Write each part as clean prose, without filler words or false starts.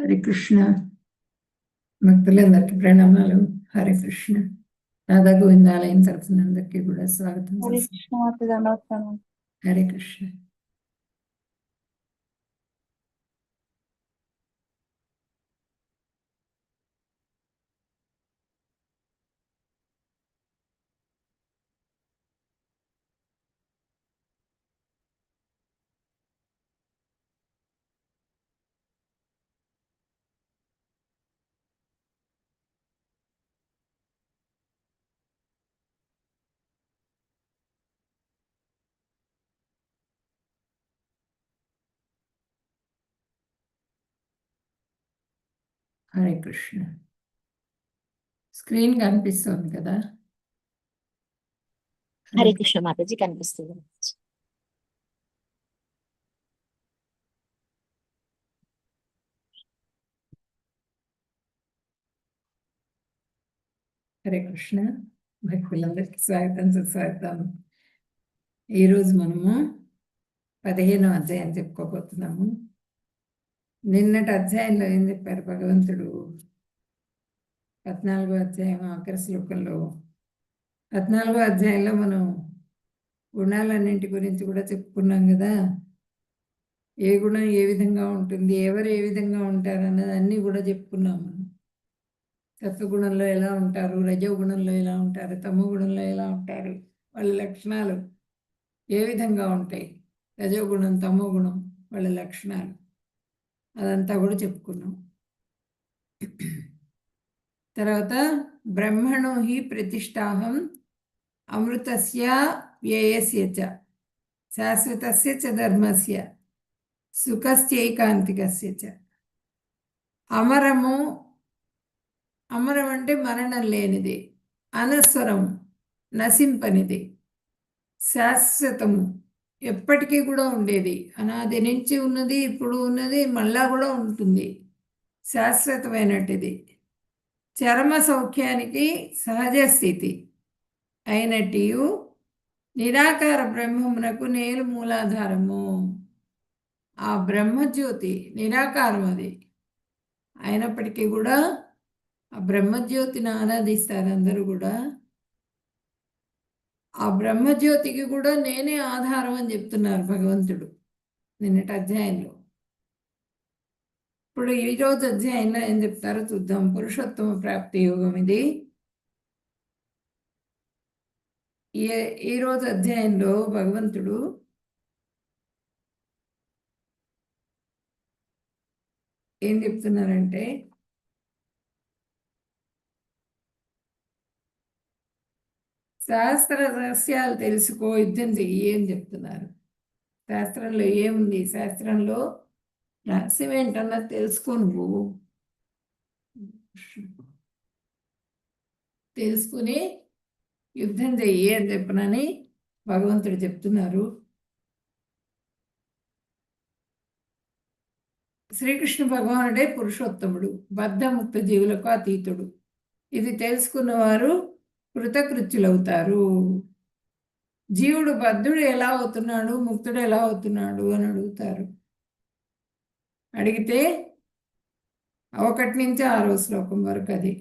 హరే కృష్ణ. భక్తులందరికీ ప్రణామాలు. హరే కృష్ణ. రాధా గోవిందాలయం తరఫున అందరికీ కూడా స్వాగతం. హరే కృష్ణ మాత దండవత్సనం. హరే కృష్ణ. హరే కృష్ణ. స్క్రీన్ కనిపిస్తుంది కదా? హరే కృష్ణ మాతాజీ కనిపిస్తుంది. హరే కృష్ణ. భక్తులందరికీ స్వాగతం, సుస్వాగతం. ఈరోజు మనము 15వ అధ్యాయం చెప్పుకోబోతున్నాము. నిన్నటి అధ్యాయంలో ఏం చెప్పారు భగవంతుడు? 14వ అధ్యాయం ఆఖరి శ్లోకంలో 14వ అధ్యాయంలో మనం గుణాలన్నింటి గురించి కూడా చెప్పుకున్నాం కదా. ఏ గుణం ఏ విధంగా ఉంటుంది, ఎవరు ఏ విధంగా ఉంటారు అన్నది అన్నీ కూడా చెప్పుకున్నాం మనం. సత్వగుణంలో ఎలా ఉంటారు, రజోగుణంలో ఎలా ఉంటారు, తమో గుణంలో ఎలా ఉంటారు, వాళ్ళ లక్షణాలు ఏ విధంగా ఉంటాయి, రజోగుణం తమో గుణం వాళ్ళ లక్షణాలు అదంతా కూడా చెప్పుకున్నాం. తర్వాత బ్రహ్మణో హి ప్రతిష్టాహం అమృతస్య వ్యయస్య చ శాశ్వతస్య చ ధర్మస్య సుఖస్యైకాంతికస్య చ. అమరము, అమరం అంటే మరణం లేనిది, అనస్వరము నశింపనిది, శాశ్వతము ఎప్పటికీ కూడా ఉండేది, అనాది నుంచి ఉన్నది, ఇప్పుడు ఉన్నది, మళ్ళా కూడా ఉంటుంది, శాశ్వతమైనటిది, చరమ సౌఖ్యానికి సహజ స్థితి అయినట్టు నిరాకార బ్రహ్మమునకు నేలు మూలాధారము. ఆ బ్రహ్మజ్యోతి నిరాకారం, అది అయినప్పటికీ కూడా ఆ బ్రహ్మజ్యోతిని ఆరాధిస్తారు అందరూ కూడా. ఆ బ్రహ్మజ్యోతికి కూడా నేనే ఆధారం అని చెప్తున్నారు భగవంతుడు నిన్నటి అధ్యాయంలో. ఇప్పుడు ఈరోజు అధ్యాయంలో ఏం చెప్తారో చూద్దాం. పురుషోత్తమ ప్రాప్తి యోగం ఇది. ఈరోజు అధ్యాయంలో భగవంతుడు ఏం చెప్తున్నారంటే, శాస్త్ర రహస్యాలు తెలుసుకో, యుద్ధం చెయ్యి అని చెప్తున్నారు. శాస్త్రంలో ఏముంది, శాస్త్రంలో రహస్యం ఏంటన్నది తెలుసుకో, నువ్వు తెలుసుకుని యుద్ధం చెయ్యి అని చెప్పనని భగవంతుడు చెప్తున్నారు. శ్రీకృష్ణ భగవానుడే పురుషోత్తముడు, బద్ధముక్త జీవులకు అతీతుడు. ఇది తెలుసుకున్నవారు కృతకృత్యులవుతారు. జీవుడు బద్ధుడు ఎలా అవుతున్నాడు, ముక్తుడు ఎలా అవుతున్నాడు అని అడుగుతారు. అడిగితే 1 నుంచి 6వ శ్లోకం వరకు అది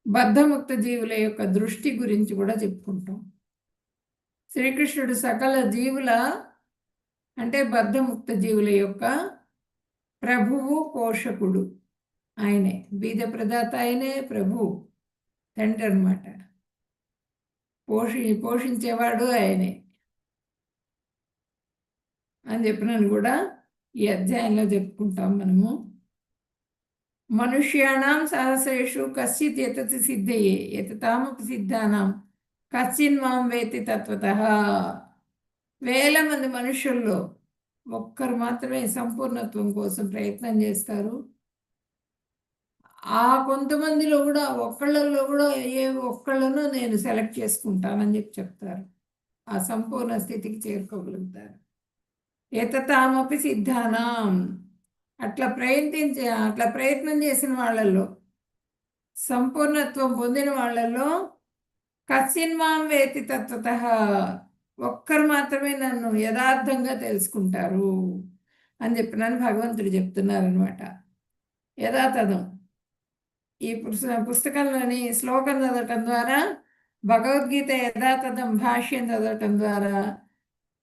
బద్ధముక్త జీవుల యొక్క దృష్టి గురించి కూడా చెప్పుకుంటాం. శ్రీకృష్ణుడు సకల జీవుల అంటే బద్ధముక్త జీవుల యొక్క ప్రభువు, పోషకుడు ఆయనే. బీద ప్రదాత ఆయనే, ప్రభువు తండ్రి అన్నమాట. పోషించేవాడు ఆయనే అని చెప్పినాను కూడా ఈ అధ్యాయంలో చెప్పుకుంటాం మనము. మనుష్యాణం సహస్రేషు కశ్చిత్ యతతి సిద్ధయే యతతామపి సిద్ధానాం కశ్చిన్ మాం వేతి తత్వతః. వేల మంది మనుషుల్లో ఒక్కరు మాత్రమే సంపూర్ణత్వం కోసం ప్రయత్నం చేస్తారు. ఆ కొంతమందిలో కూడా ఒక్కళ్ళలో కూడా ఒక్కళ్ళను నేను సెలెక్ట్ చేసుకుంటానని చెప్తారు. ఆ సంపూర్ణ స్థితికి చేరుకోగలుగుతారు. యతతామపి సిద్ధానాం, అట్లా ప్రయత్నం చేసిన వాళ్ళల్లో, సంపూర్ణత్వం పొందిన వాళ్ళల్లో కశ్చిన్ మాం వేతి తత్వతః, ఒక్కరు మాత్రమే నన్ను యథార్థంగా తెలుసుకుంటారు. అని చెప్పినని భగవంతుడు చెప్తున్నారనమాట. యథాతథం ఈ పుస్తకంలోని శ్లోకం చదవటం ద్వారా, భగవద్గీత యథాతథం భాష్యం చదవటం ద్వారా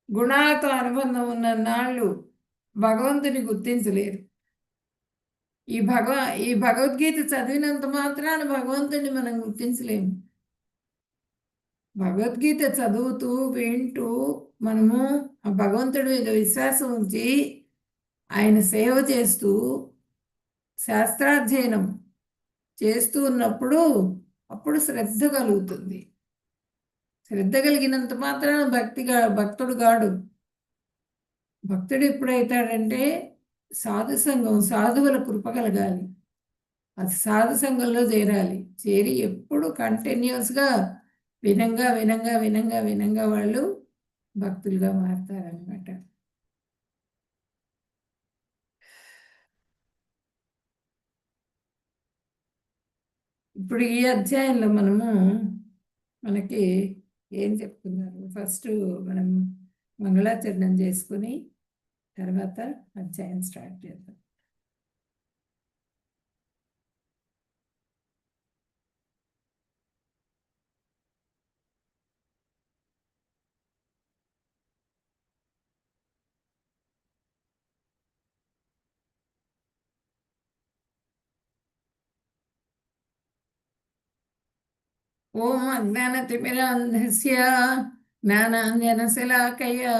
గుణాలతో అనుబంధం ఉన్న నాళ్ళు భగవంతుని గుర్తించలేరు. ఈ భగవద్గీత చదివినంత మాత్రాన భగవంతుని మనం గుర్తించలేము. భగవద్గీత చదువుతూ వింటూ మనము ఆ భగవంతుడి మీద విశ్వాసం ఉంచి ఆయన సేవ చేస్తూ శాస్త్రాధ్యయనం చేస్తూ ఉన్నప్పుడు అప్పుడు శ్రద్ధ కలుగుతుంది. శ్రద్ధ కలిగినంత మాత్రాన భక్తుడు గాడు. భక్తుడు ఎప్పుడైతాడంటే సాధు సంఘం, సాధువుల కృప కలగాలి. అది సాధు సంఘంలో చేరాలి. చేరి ఎప్పుడు కంటిన్యూస్గా వినంగా వినంగా వినంగా వినంగా వాళ్ళు భక్తులుగా మారుతారనమాట. ఇప్పుడు ఈ అధ్యాయంలో మనకి ఏం చెప్తున్నారు? ఫస్ట్ మనం మంగళాచరణం చేసుకుని తర్వాత అధ్యాయం స్టార్ట్ చేద్దాం. ఓం అజ్ఞానతిమిరాంధస్య జ్ఞానాంజనశలాకయా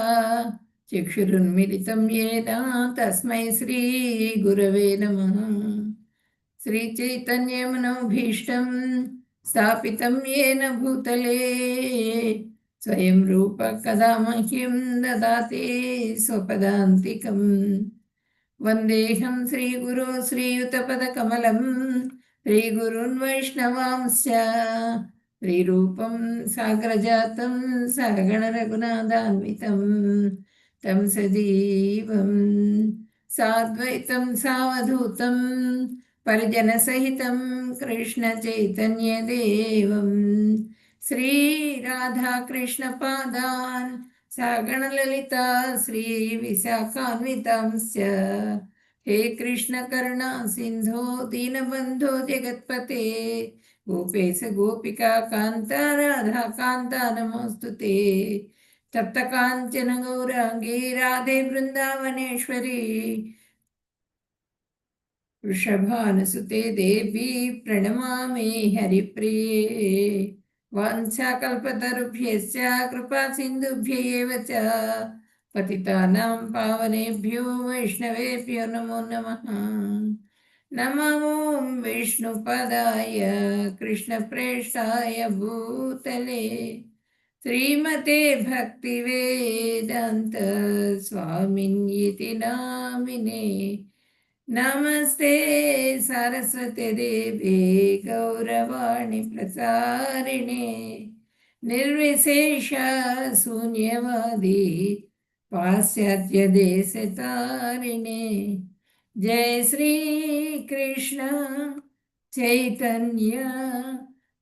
చక్షురున్మిలితం యేన తస్మై శ్రీ గురవే నమః. శ్రీచైతన్యమనోభీష్టం స్థాపితం యేన భూతలే స్వయం రూప కదా మహ్యం దదాతి స్వపదాంతికం. వందేహం శ్రీగురో శ్రీయుతపదకమలం శ్రీగురున్ వైష్ణవాంశ్చ శ్రీరూపం సాగ్రజాతం సగణ రఘునాథాన్వితం తం సజీవం సాద్వైతం సావధూతం పరిజనసహితం కృష్ణ చైతన్యదేవం శ్రీరాధాకృష్ణపాదాన్ సగణలలితా శ్రీ విశాఖాన్వితాంశ్చ హే కృష్ణ కరుణా సింధో దీనబంధో జగత్పతే గోపేశ గోపికా కాంత రాధా కాంత నమోస్తుతే తప్త కాంచన గౌరాంగీ రాధే బృందావనేశ్వరి వృషభానుసుతే దేవి ప్రణమామి హరిప్రిये వాంఛాకల్పతరుభ్యశ్చ కృపా సింధుభ్య ఏవ చ పతితానాం పావనేభ్యో వైష్ణవేభ్యో నమో నమః. నమో విష్ణుపదాయ కృష్ణప్రేష్ఠాయ భూతలే శ్రీమతే భక్తివేదాంత స్వామిన్యితి నామినే. నమస్తే సరస్వతి దేవి గౌరవాణి ప్రచారిణే నిర్విశేష శూన్యవాది పాశ్చాత్య దేశతారిణే. జయ శ్రీ కృష్ణ చైతన్య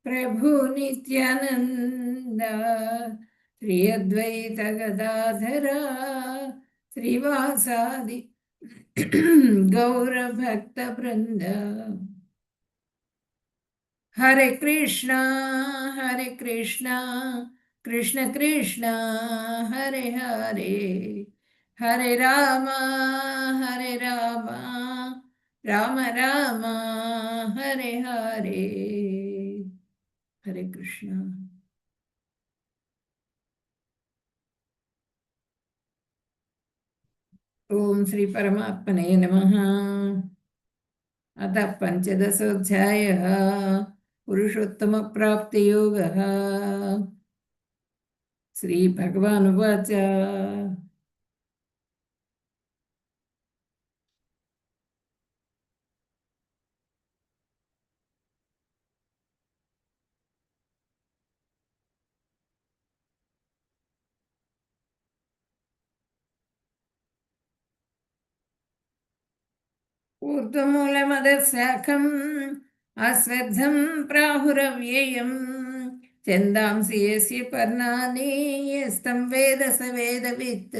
ప్రభు నిత్యానంద శ్రీ అద్వైత గదాధర శ్రీవాసాది గౌరభక్త బృంద. హరే కృష్ణ కృష్ణ కృష్ణ హరే హరే హరే రామ రామ రామ హరే హరే. హరే కృష్ణ. ఓం శ్రీ పరమాత్మనే నమః. అతః పంచదశోऽధ్యాయः పురుషోత్తమప్రాప్తియోగः. శ్రీభగవానువాచ ఊర్ధ్వమూలమదశాఖం అశ్వత్థం ప్రాహురవ్యయం ఛందాంసి యస్య పర్ణాని యస్తం వేద స వేదవిత్.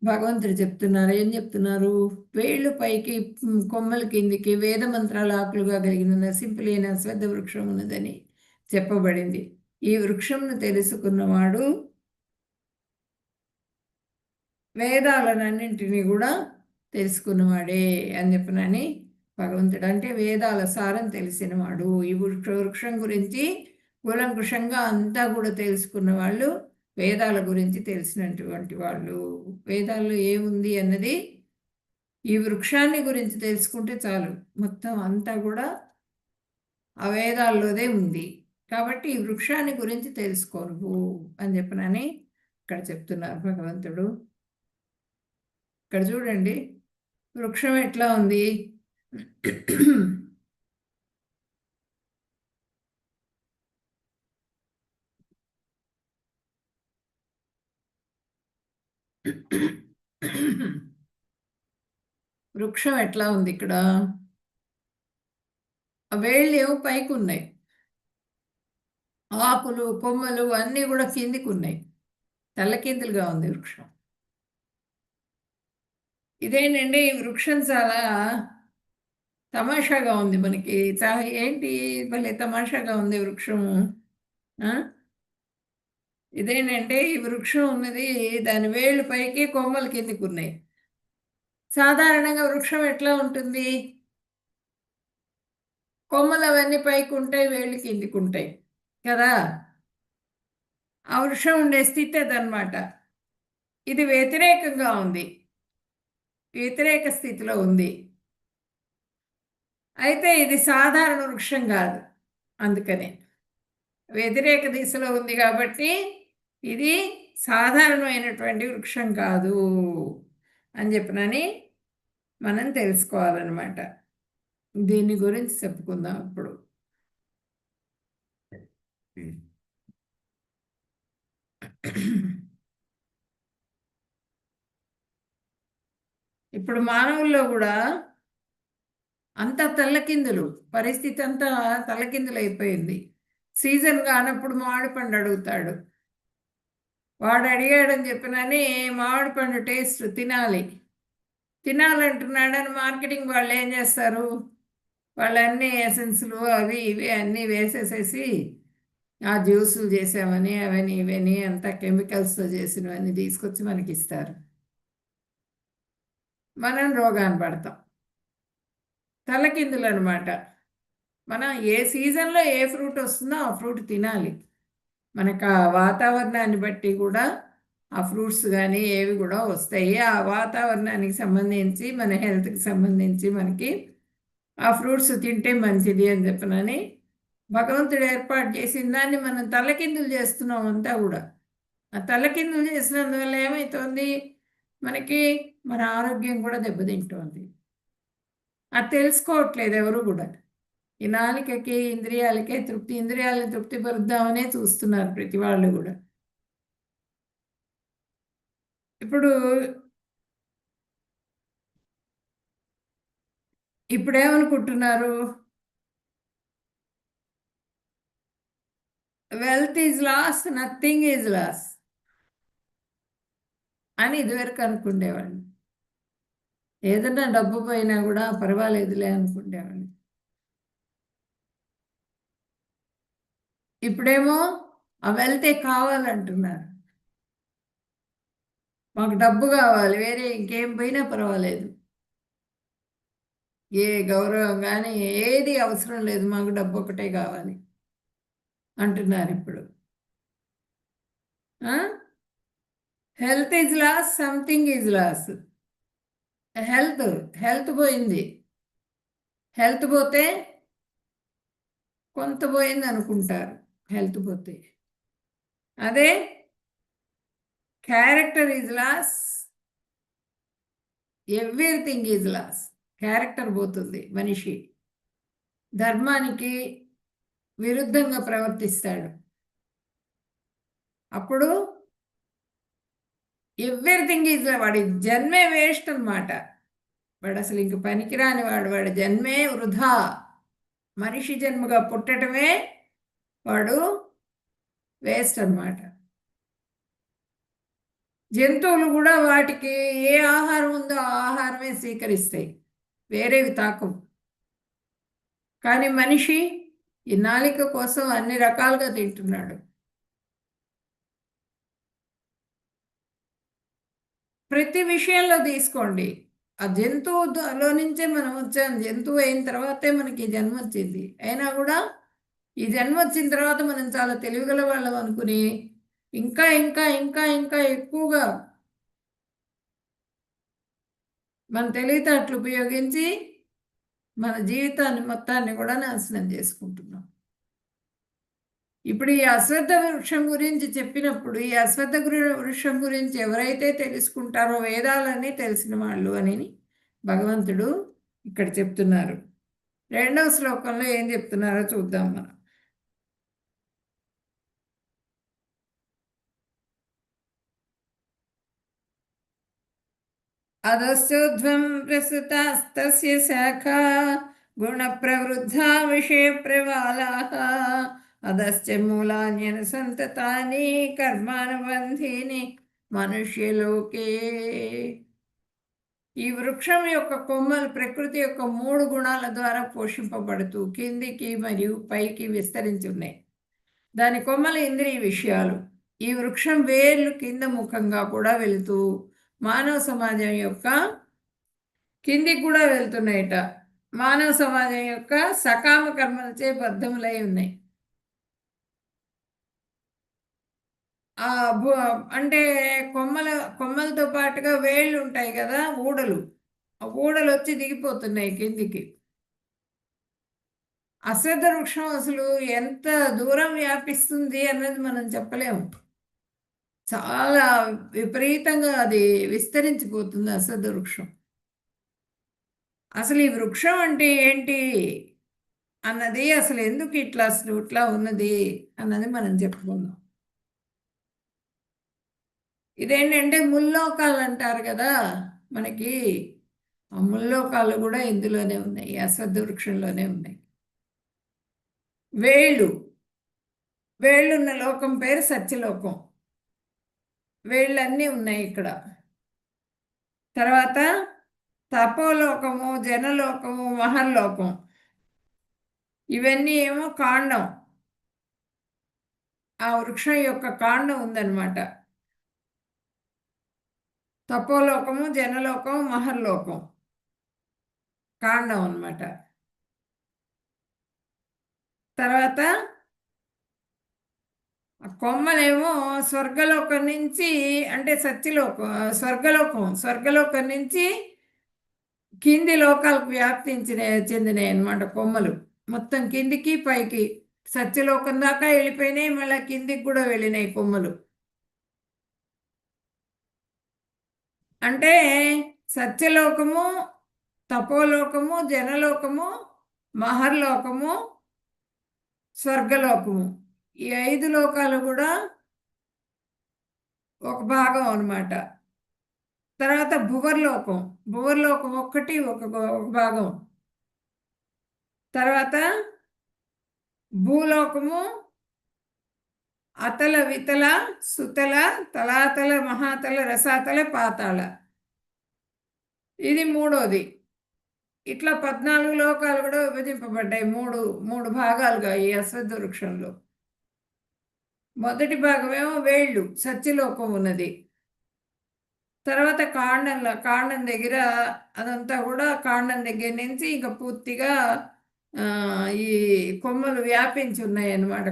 భగవంతుడు చెప్తున్నారు. ఏం చెప్తున్నారు? వేళ్ళు పైకి కొమ్మల కిందికి వేద మంత్రాలు ఆకులుగా కలిగిన నశింపులేని అశ్వత్థ వృక్షం ఉన్నదని చెప్పబడింది. ఈ వృక్షంను తెలుసుకున్నవాడు వేదాలన్నింటినీ కూడా తెలుసుకున్నవాడే అని చెప్పనని భగవంతుడు. అంటే వేదాల సారం తెలిసినవాడు. ఈ వృక్షం గురించి కూలంకుషంగా అంతా కూడా తెలుసుకున్న వాళ్ళు వేదాల గురించి తెలిసినటువంటి వాళ్ళు. వేదాల్లో ఏముంది అన్నది ఈ వృక్షాన్ని గురించి తెలుసుకుంటే చాలు, మొత్తం అంతా కూడా ఆ వేదాల్లోదే ఉంది. కాబట్టి ఈ వృక్షాన్ని గురించి తెలుసుకోరు అని చెప్పనని ఇక్కడ చెప్తున్నారు భగవంతుడు. ఇక్కడ చూడండి వృక్షం ఎట్లా ఉంది. వృక్షం ఎట్లా ఉంది ఇక్కడ? ఆ వేళ్ళు ఏమో పైకి ఉన్నాయి, ఆకులు కొమ్మలు అన్నీ కూడా కిందికి ఉన్నాయి, తల్లకిందులుగా ఉంది వృక్షం. ఇదేంటండి ఈ వృక్షం చాలా తమాషాగా ఉంది మనకి. చాలా ఏంటి భలే తమాషాగా ఉంది వృక్షము. ఇదేంటంటే ఈ వృక్షం ఉన్నది దాని వేళ్ళు పైకి కొమ్మలు కిందికి ఉన్నాయి. సాధారణంగా వృక్షం ఎట్లా ఉంటుంది? కొమ్మలు అవన్నీ పైకి ఉంటాయి, వేళ్ళు కిందికి ఉంటాయి కదా. ఆ వృక్షం ఉండే స్థితి అదనమాట. ఇది వ్యతిరేకంగా ఉంది, వ్యతిరేక స్థితిలో ఉంది. అయితే ఇది సాధారణ వృక్షం కాదు, అందుకనే వ్యతిరేక దిశలో ఉంది కాబట్టి ఇది సాధారణమైనటువంటి వృక్షం కాదు అని చెప్పనని మనం తెలుసుకోవాలన్నమాట. దీని గురించి చెప్పుకుందాం ఇప్పుడు. ఇప్పుడు మానవుల్లో కూడా అంత తల్లకిందులు, పరిస్థితి అంతా తల్లకిందులు అయిపోయింది. సీజన్ కానప్పుడు మామిడి పండు అడుగుతాడు. వాడు అడిగాడని చెప్పినని మామిడి పండు టేస్ట్ తినాలంటున్నాడని మార్కెటింగ్ వాళ్ళు ఏం చేస్తారు? వాళ్ళన్నీ ఎసెన్స్లు అవి ఇవి అన్నీ వేసేసేసి ఆ జ్యూసులు చేసామని అవని ఇవని అంతా కెమికల్స్తో చేసినవన్నీ తీసుకొచ్చి మనకి ఇస్తారు. మనం రోగాన్ని పడతాం. తలకిందులు అనమాట. మనం ఏ సీజన్లో ఏ ఫ్రూట్ వస్తుందో ఆ ఫ్రూట్ తినాలి. మనకు ఆ వాతావరణాన్ని బట్టి కూడా ఆ ఫ్రూట్స్ కానీ ఏవి కూడా వస్తాయి. ఆ వాతావరణానికి సంబంధించి మన హెల్త్కి సంబంధించి మనకి ఆ ఫ్రూట్స్ తింటే మంచిది అని చెప్పనని భగవంతుడు ఏర్పాటు చేసిన దాన్ని మనం తలకిందులు చేస్తున్నాం అంతా కూడా. ఆ తలకిందులు చేసినందువల్ల ఏమవుతుంది? మనకి మన ఆరోగ్యం కూడా దెబ్బతింటుంది. అది తెలుసుకోవట్లేదు ఎవరు కూడా. ఈ నాలికకి ఇంద్రియాలకే ఇంద్రియాలను తృప్తిపరుద్దామనే చూస్తున్నారు ప్రతి వాళ్ళు కూడా. ఇప్పుడేమనుకుంటున్నారు? Wealth is lost, nothing is lost అని ఇదివరకు అనుకునేవాళ్ళు. ఏదన్నా డబ్బు పోయినా కూడా పర్వాలేదులే అనుకునేవాళ్ళు. ఇప్పుడేమో ఆ వెల్తే కావాలంటున్నారు. మాకు డబ్బు కావాలి, వేరే ఇంకేం పోయినా పర్వాలేదు, ఏ గౌరవం కానీ ఏది అవసరం లేదు, మాకు డబ్బు ఒకటే కావాలి అంటున్నారు ఇప్పుడు. Health is loss, something is loss. Health పోయింది. హెల్త్ పోతే కొంత పోయింది అనుకుంటారు హెల్త్ పోతే. అదే character is loss, everything is loss. Character పోతుంది. మనిషి ధర్మానికి విరుద్ధంగా ప్రవర్తిస్తాడు, అప్పుడు ఎవ్రీథింగ్ ఈజ్, వాడి జన్మే వేస్ట్ అనమాట. వాడు అసలు ఇంక పనికిరాని వాడి జన్మే వృధా. మనిషి జన్మగా పుట్టడమే వాడు వేస్ట్ అనమాట. జంతువులు కూడా వాటికి ఏ ఆహారం ఉందో ఆ ఆహారమే స్వీకరిస్తాయి, వేరేవి తాకవు. కానీ మనిషి ఈ నాలిక కోసం అన్ని రకాలుగా తింటున్నాడు. ప్రతి విషయంలో తీసుకోండి, ఆ జంతువులో నుంచే మనం వచ్చాం. జంతువు అయిన తర్వాతే మనకి జన్మ వచ్చింది. అయినా కూడా ఈ జన్మ వచ్చిన తర్వాత మనం చాలా తెలివిగల వాళ్ళం అనుకుని ఇంకా ఇంకా ఇంకా ఇంకా ఎక్కువగా మన తెలివితేటలు ఉపయోగించి మన జీవితాన్ని మొత్తాన్ని కూడా నాశనం చేసుకుంటున్నాం. ఇప్పుడు ఈ అశ్వత్థ వృక్షం గురించి చెప్పినప్పుడు ఈ అశ్వత్థ వృక్షం గురించి ఎవరైతే తెలుసుకుంటారో వేదాలన్నీ తెలిసిన వాళ్ళు అని భగవంతుడు ఇక్కడ చెప్తున్నారు. 2వ శ్లోకంలో ఏం చెప్తున్నారో చూద్దాం మనం. అధశ్చోధ్వం ప్రసృతాస్తస్య శాఖా గుణప్రవృద్ధా విషయప్రవాలాః అధశ్చ మూలాన్యనుసంతతాని కర్మానుబంధీని మనుష్యలోకే. ఈ వృక్షం యొక్క కొమ్మలు ప్రకృతి యొక్క 3 గుణాల ద్వారా పోషింపబడుతూ కిందికి మరియు పైకి విస్తరించి ఉన్నాయి. దాని కొమ్మలు ఇంద్రియ విషయాలు. ఈ వృక్షం వేర్లు కింద ముఖంగా కూడా వెళుతూ మానవ సమాజం యొక్క కిందికి కూడా వెళ్తున్నాయట. మానవ సమాజం యొక్క సకామ కర్మలచే బద్ధములై ఉన్నాయి. అంటే కొమ్మలతో పాటుగా వేళ్ళు ఉంటాయి కదా, ఊడలు. ఆ ఊడలు వచ్చి దిగిపోతున్నాయి కిందికి. అశ్వత్థ వృక్షం అసలు ఎంత దూరం వ్యాపిస్తుంది అన్నది మనం చెప్పలేము. చాలా విపరీతంగా అది విస్తరించిపోతుంది అశ్వత్థ వృక్షం. అసలు ఈ వృక్షం అంటే ఏంటి అన్నది, అసలు ఎందుకు ఇట్లా ఉన్నది అన్నది మనం చెప్పుకుందాం. ఇదేంటంటే ముల్లోకాలు అంటారు కదా మనకి, ఆ ముల్లోకాలు కూడా ఇందులోనే ఉన్నాయి, అశ్వత్థ వృక్షంలోనే ఉన్నాయి. వేళ్ళున్న లోకం పేరు సత్యలోకం. వేళ్ళన్నీ ఉన్నాయి ఇక్కడ. తర్వాత తపోలోకము, జనలోకము, మహర్లోకం, ఇవన్నీ ఏమో కాండం. ఆ వృక్షం యొక్క కాండం ఉందన్నమాట. తపోలోకము, జనలోకం, మహర్లోకం కాండం అన్నమాట. తర్వాత కొమ్మలేమో స్వర్గలోకం నుంచి, అంటే సత్యలోకం, స్వర్గలోకం నుంచి కింది లోకాలకు చెందినాయి అన్నమాట కొమ్మలు. మొత్తం కిందికి పైకి సత్యలోకం దాకా వెళ్ళిపోయినాయి, మళ్ళీ కిందికి కూడా వెళ్ళినాయి కొమ్మలు. అంటే సత్యలోకము, తపోలోకము, జనలోకము, మహర్లోకము, స్వర్గలోకము, ఈ 5 లోకాలు కూడా ఒక భాగం అన్నమాట. తర్వాత భువర్లోకం ఒక్కటి ఒక భాగం. తర్వాత భూలోకము, అతల, వితల, సుతల, తలాతల, మహాతల, రసాతల, పాతాళ, ఇది 3వది. ఇట్లా 14 లోకాలు కూడా విభజింపబడ్డాయి మూడు భాగాలుగా ఈ అశ్వత్థ వృక్షంలో. మొదటి భాగమేమో వేళ్ళు, సత్యలోకం ఉన్నది. తర్వాత కాండం దగ్గర అదంతా కూడా, కాండం దగ్గర నుంచి ఇంకా పూర్తిగా ఈ కొమ్మలు వ్యాపించి ఉన్నాయి అన్నమాట.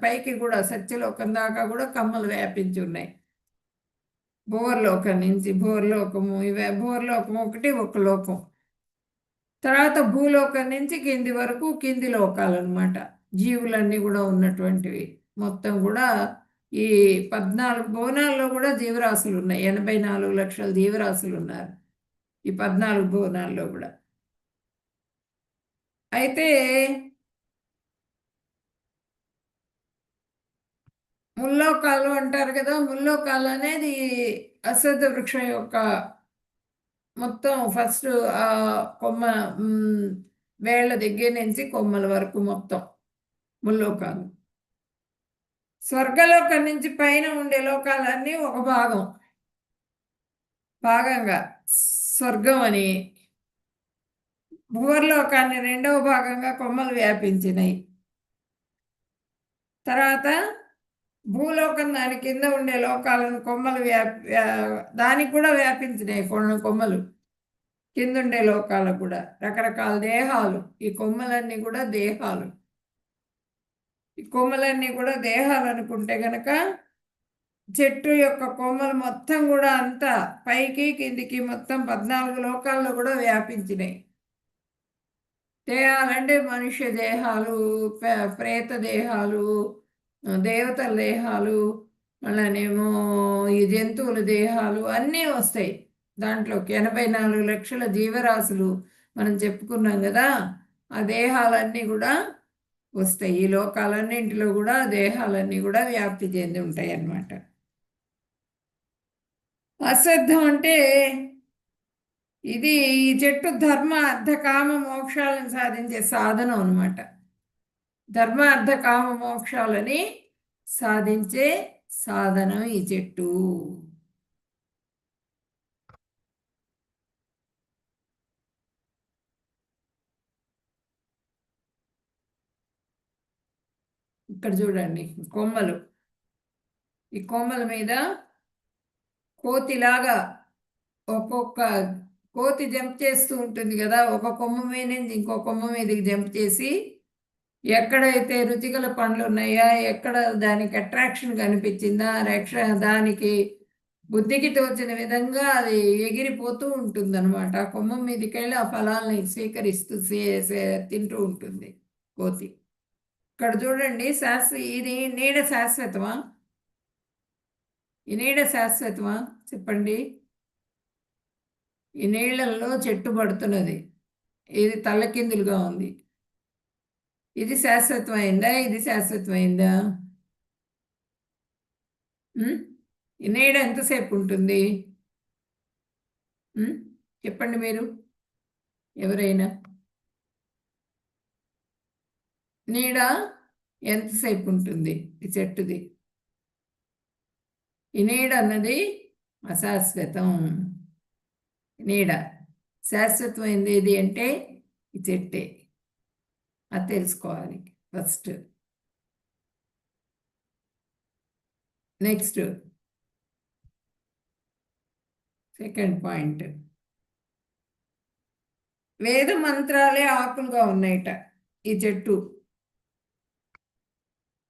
పైకి కూడా సత్యలోకం దాకా కూడా కొమ్మలు వ్యాపించి ఉన్నాయి. భూవర్లోకం నుంచి భూవర్లోకము, భూవర్లోకం ఒకటి ఒక లోకం. తర్వాత భూలోకం నుంచి కింది వరకు కింది లోకాలు అన్నమాట. జీవులన్నీ కూడా ఉన్నటువంటివి మొత్తం కూడా ఈ 14 భువనాల్లో కూడా జీవరాశులు ఉన్నాయి. 84 లక్షల జీవరాశులు ఉన్నారు ఈ 14 భువనాల్లో కూడా. అయితే ముల్లోకాలు అంటారు కదా, ముల్లోకాలు అనేది అశ్వత్థ వృక్షం యొక్క మొత్తం ఫస్ట్ కొమ్మ, వేళ్ల దగ్గర నుంచి కొమ్మల వరకు మొత్తం ముల్లోకాలు. స్వర్గలోకం నుంచి పైన ఉండే లోకాలన్నీ ఒక భాగం. భాగంగా స్వర్గం అని, భూవర్లోకాన్ని రెండవ భాగంగా కొమ్మలు వ్యాపించినాయి. తర్వాత భూలోకం దాని కింద ఉండే లోకాలను కొమ్మలు దానికి కూడా వ్యాపించినాయి కొమ్మలు. కిందుండే లోకాలకు కూడా రకరకాల దేహాలు. ఈ కొమ్మలన్నీ కూడా దేహాలు. ఈ కొమ్మలన్నీ కూడా దేహాలు అనుకుంటే గనక చెట్టు యొక్క కొమ్మలు మొత్తం కూడా అంతా పైకి కిందికి మొత్తం 14 లోకాల్లో కూడా వ్యాపించినాయి. దేహాలంటే మనుష్య దేహాలు, ప్రేత దేహాలు, దేవతల దేహాలు, అలానేమో ఈ జంతువుల దేహాలు అన్నీ వస్తాయి దాంట్లోకి. 84 లక్షల జీవరాశులు మనం చెప్పుకున్నాం కదా, ఆ దేహాలన్నీ కూడా వస్తాయి. ఈ లోకాలన్నింటిలో కూడా దేహాలన్నీ కూడా వ్యాప్తి చెంది ఉంటాయి అన్నమాట. అశ్వత్థం అంటే ఇది ఈ చెట్టు ధర్మ అర్థ కామ మోక్షాలను సాధించే సాధనం అన్నమాట. ధర్మ అర్థ కామ మోక్షాలని సాధించే సాధనం ఈ చెట్టు. ఇక్కడ చూడండి కొమ్మలు. ఈ కొమ్మల మీద కోతిలాగా ఒక్కొక్క కోతి జంప్ చేస్తూ ఉంటుంది కదా, ఒక కొమ్మ మీద నుంచి ఇంకో కొమ్మ మీదకి జంప్ చేసి ఎక్కడైతే రుచిగల పండ్లు ఉన్నాయా, ఎక్కడ దానికి అట్రాక్షన్ కనిపించిందా, దానికి బుద్ధికి తోచిన విధంగా అది ఎగిరిపోతూ ఉంటుంది అనమాట. ఆ కొమ్మ మీదకి వెళ్ళి ఆ ఫలాల్ని స్వీకరిస్తూ తింటూ ఉంటుంది కోతి. ఇక్కడ చూడండి, ఇది నీడ శాశ్వతమా? ఈ నీడ శాశ్వతమా చెప్పండి? ఈ నీళ్లలో చెట్టు పడుతున్నది, ఇది తల్లకిందులుగా ఉంది. ఇది శాశ్వతమైందా? ఇది శాశ్వతమైందా? ఈ నీడ ఎంతసేపు ఉంటుంది చెప్పండి మీరు ఎవరైనా. నీడ ఎంతసేపు ఉంటుంది ఈ చెట్టుది? ఈ నీడ అన్నది అశాశ్వతం. నీడ శాశ్వతమైంది ఏది అంటే ఈ చెట్టే. అది తెలుసుకోవాలి ఫస్ట్. నెక్స్ట్ సెకండ్ పాయింట్, వేద మంత్రాలే ఆకులుగా ఉన్నాయట ఈ చెట్టు.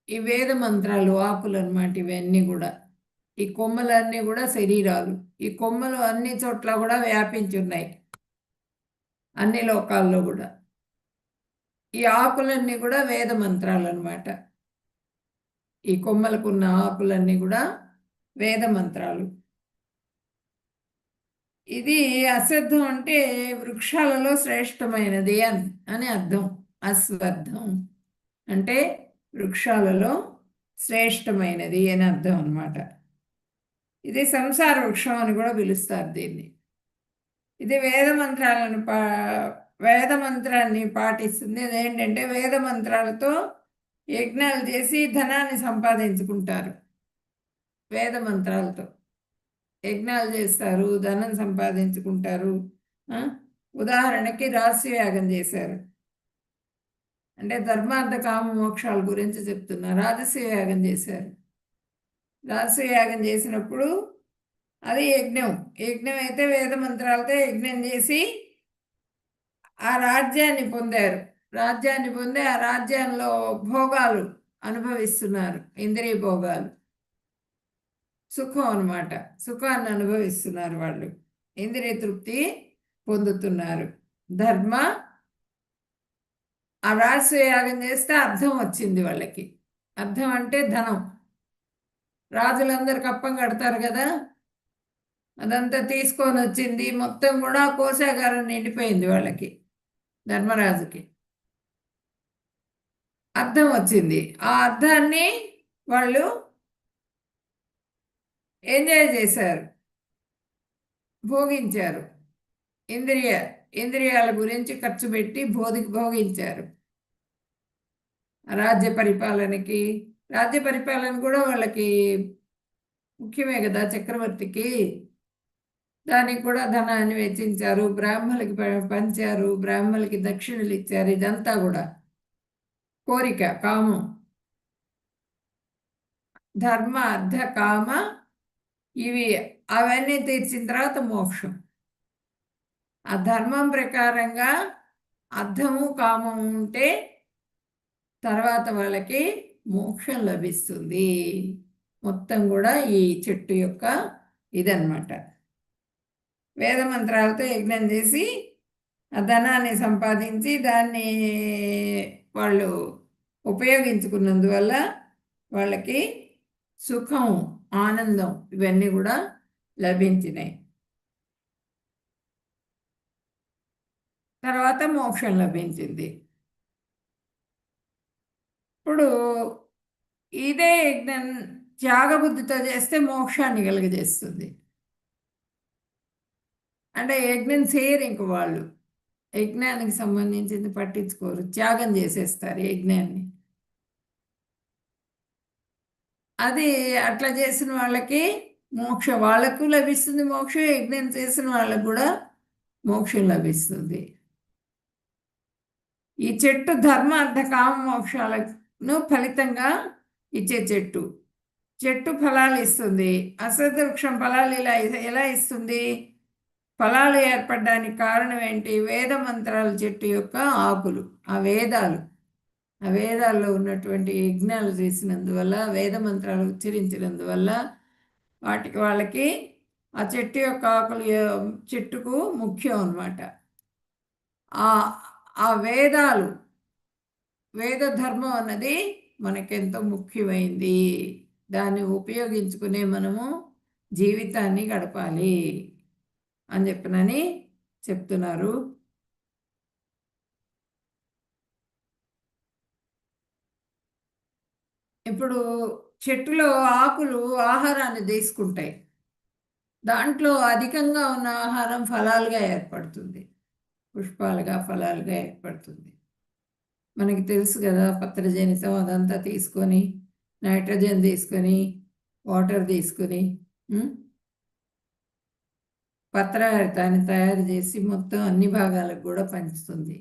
ఈ వేద మంత్రాలు ఆకులు అన్నమాట ఇవన్నీ కూడా. ఈ కొమ్మలన్నీ కూడా శరీరాలు. ఈ కొమ్మలు అన్ని చోట్ల కూడా వ్యాపించి ఉన్నాయి, అన్ని లోకాల్లో కూడా. ఈ ఆకులన్నీ కూడా వేద మంత్రాలు అన్నమాట. ఈ కొమ్మలకున్న ఆకులన్నీ కూడా వేద మంత్రాలు. ఇది అశ్వత్థం అంటే వృక్షాలలో శ్రేష్టమైనది అని అర్థం. అశ్వత్థం అంటే వృక్షాలలో శ్రేష్టమైనది అని అర్థం అన్నమాట. ఇది సంసార వృక్షం అని కూడా పిలుస్తారు దీన్ని. ఇది వేద మంత్రాన్ని పాటిస్తుంది. అదేంటంటే వేద మంత్రాలతో యజ్ఞాలు చేసి ధనాన్ని సంపాదించుకుంటారు. వేద మంత్రాలతో యజ్ఞాలు చేస్తారు, ధనం సంపాదించుకుంటారు. ఉదాహరణకి రాజసూయాగం చేశారు అంటే ధర్మార్థ కామ మోక్షాల గురించి చెప్తున్నా. రాజసూయాగం చేశారు. రాజసూయాగం చేసినప్పుడు అది యజ్ఞం. యజ్ఞం అయితే వేద మంత్రాలతో యజ్ఞం చేసి ఆ రాజ్యాన్ని పొందారు. రాజ్యాన్ని పొంది ఆ రాజ్యంలో భోగాలు అనుభవిస్తున్నారు, ఇంద్రియ భోగాలు, సుఖం అన్నమాట. సుఖాన్ని అనుభవిస్తున్నారు వాళ్ళు, ఇంద్రియ తృప్తి పొందుతున్నారు. ధర్మ ఆ రాజసూయాగం చేస్తే అర్థం వచ్చింది వాళ్ళకి. అర్థం అంటే ధనం. రాజులందరూ కప్పం కడతారు కదా, అదంతా తీసుకొని వచ్చింది మొత్తం కూడా కోశాగారం నిండిపోయింది వాళ్ళకి, ధర్మరాజుకి. అర్థం వచ్చింది. ఆ అర్థాన్ని వాళ్ళు ఎంజాయ్ చేశారు, భోగించారు. ఇంద్రియాల గురించి ఖర్చు పెట్టి భోగించారు. రాజ్య పరిపాలన కూడా వాళ్ళకి ముఖ్యమే కదా. చక్రవర్తికి దానికి కూడా ధనాన్ని వెచ్చించారు, బ్రాహ్మణులకి పంచారు, బ్రాహ్మణులకి దక్షిణలు ఇచ్చారు. ఇదంతా కూడా కోరిక, కామం. ధర్మ అర్థ కామ ఇవి అవన్నీ తీర్చిన తర్వాత మోక్షం. ఆ ధర్మం ప్రకారంగా అర్థము కామము ఉంటే తర్వాత వాళ్ళకి మోక్షం లభిస్తుంది. మొత్తం కూడా ఈ చెట్టు యొక్క ఇదన్నమాట. వేద మంత్రాలతో యజ్ఞం చేసి ఆ ధనాన్ని సంపాదించి దాన్ని వాళ్ళు ఉపయోగించుకున్నందువల్ల వాళ్ళకి సుఖం, ఆనందం ఇవన్నీ కూడా లభించినాయి. తర్వాత మోక్షం లభించింది. ఇప్పుడు ఇదే యజ్ఞం త్యాగబుద్ధితో చేస్తే మోక్షాన్ని కలుగజేస్తుంది. అంటే యజ్ఞం చేయరు ఇంక వాళ్ళు, యజ్ఞానికి సంబంధించింది పట్టించుకోరు, త్యాగం చేసేస్తారు యజ్ఞాన్ని. అది అట్లా చేసిన వాళ్ళకి మోక్షం, వాళ్ళకు లభిస్తుంది మోక్షం, యజ్ఞం చేసిన వాళ్ళకు కూడా మోక్షం లభిస్తుంది. ఈ చెట్టు ధర్మ అర్థ కామ మోక్షాలను ఫలితంగా ఇచ్చే చెట్టు. చెట్టు ఫలాలు ఇస్తుంది. అశ్వత్థ వృక్షం ఫలాలు ఎలా ఇస్తుంది? ఫలాలు ఏర్పడడానికి కారణం ఏంటి? వేద మంత్రాల చెట్టు యొక్క ఆకులు, ఆ వేదాలు, ఆ వేదాల్లో ఉన్నటువంటి యజ్ఞాలు చేసినందువల్ల, వేద మంత్రాలు ఉచ్చరించినందువల్ల వాళ్ళకి ఆ చెట్టు యొక్క ఆకులు చెట్టుకు ముఖ్యం అన్నమాట. ఆ వేదాలు, వేద ధర్మం అన్నది మనకెంతో ముఖ్యమైంది. దాన్ని ఉపయోగించుకునే మనము జీవితాన్ని గడపాలి అని చెప్పనని చెప్తున్నారు. ఇప్పుడు చెట్టులో ఆకులు ఆహారాన్ని తీసుకుంటాయి. దాంట్లో అధికంగా ఉన్న ఆహారం ఫలాలుగా ఏర్పడుతుంది, పుష్పాలుగా ఫలాలుగా ఏర్పడుతుంది. మనకి తెలుసు కదా, పత్రజనితం అదంతా తీసుకొని, నైట్రోజన్ తీసుకొని, వాటర్ తీసుకొని పత్రహరితాన్ని తయారు చేసి మొత్తం అన్ని భాగాలకు కూడా పంచుతుంది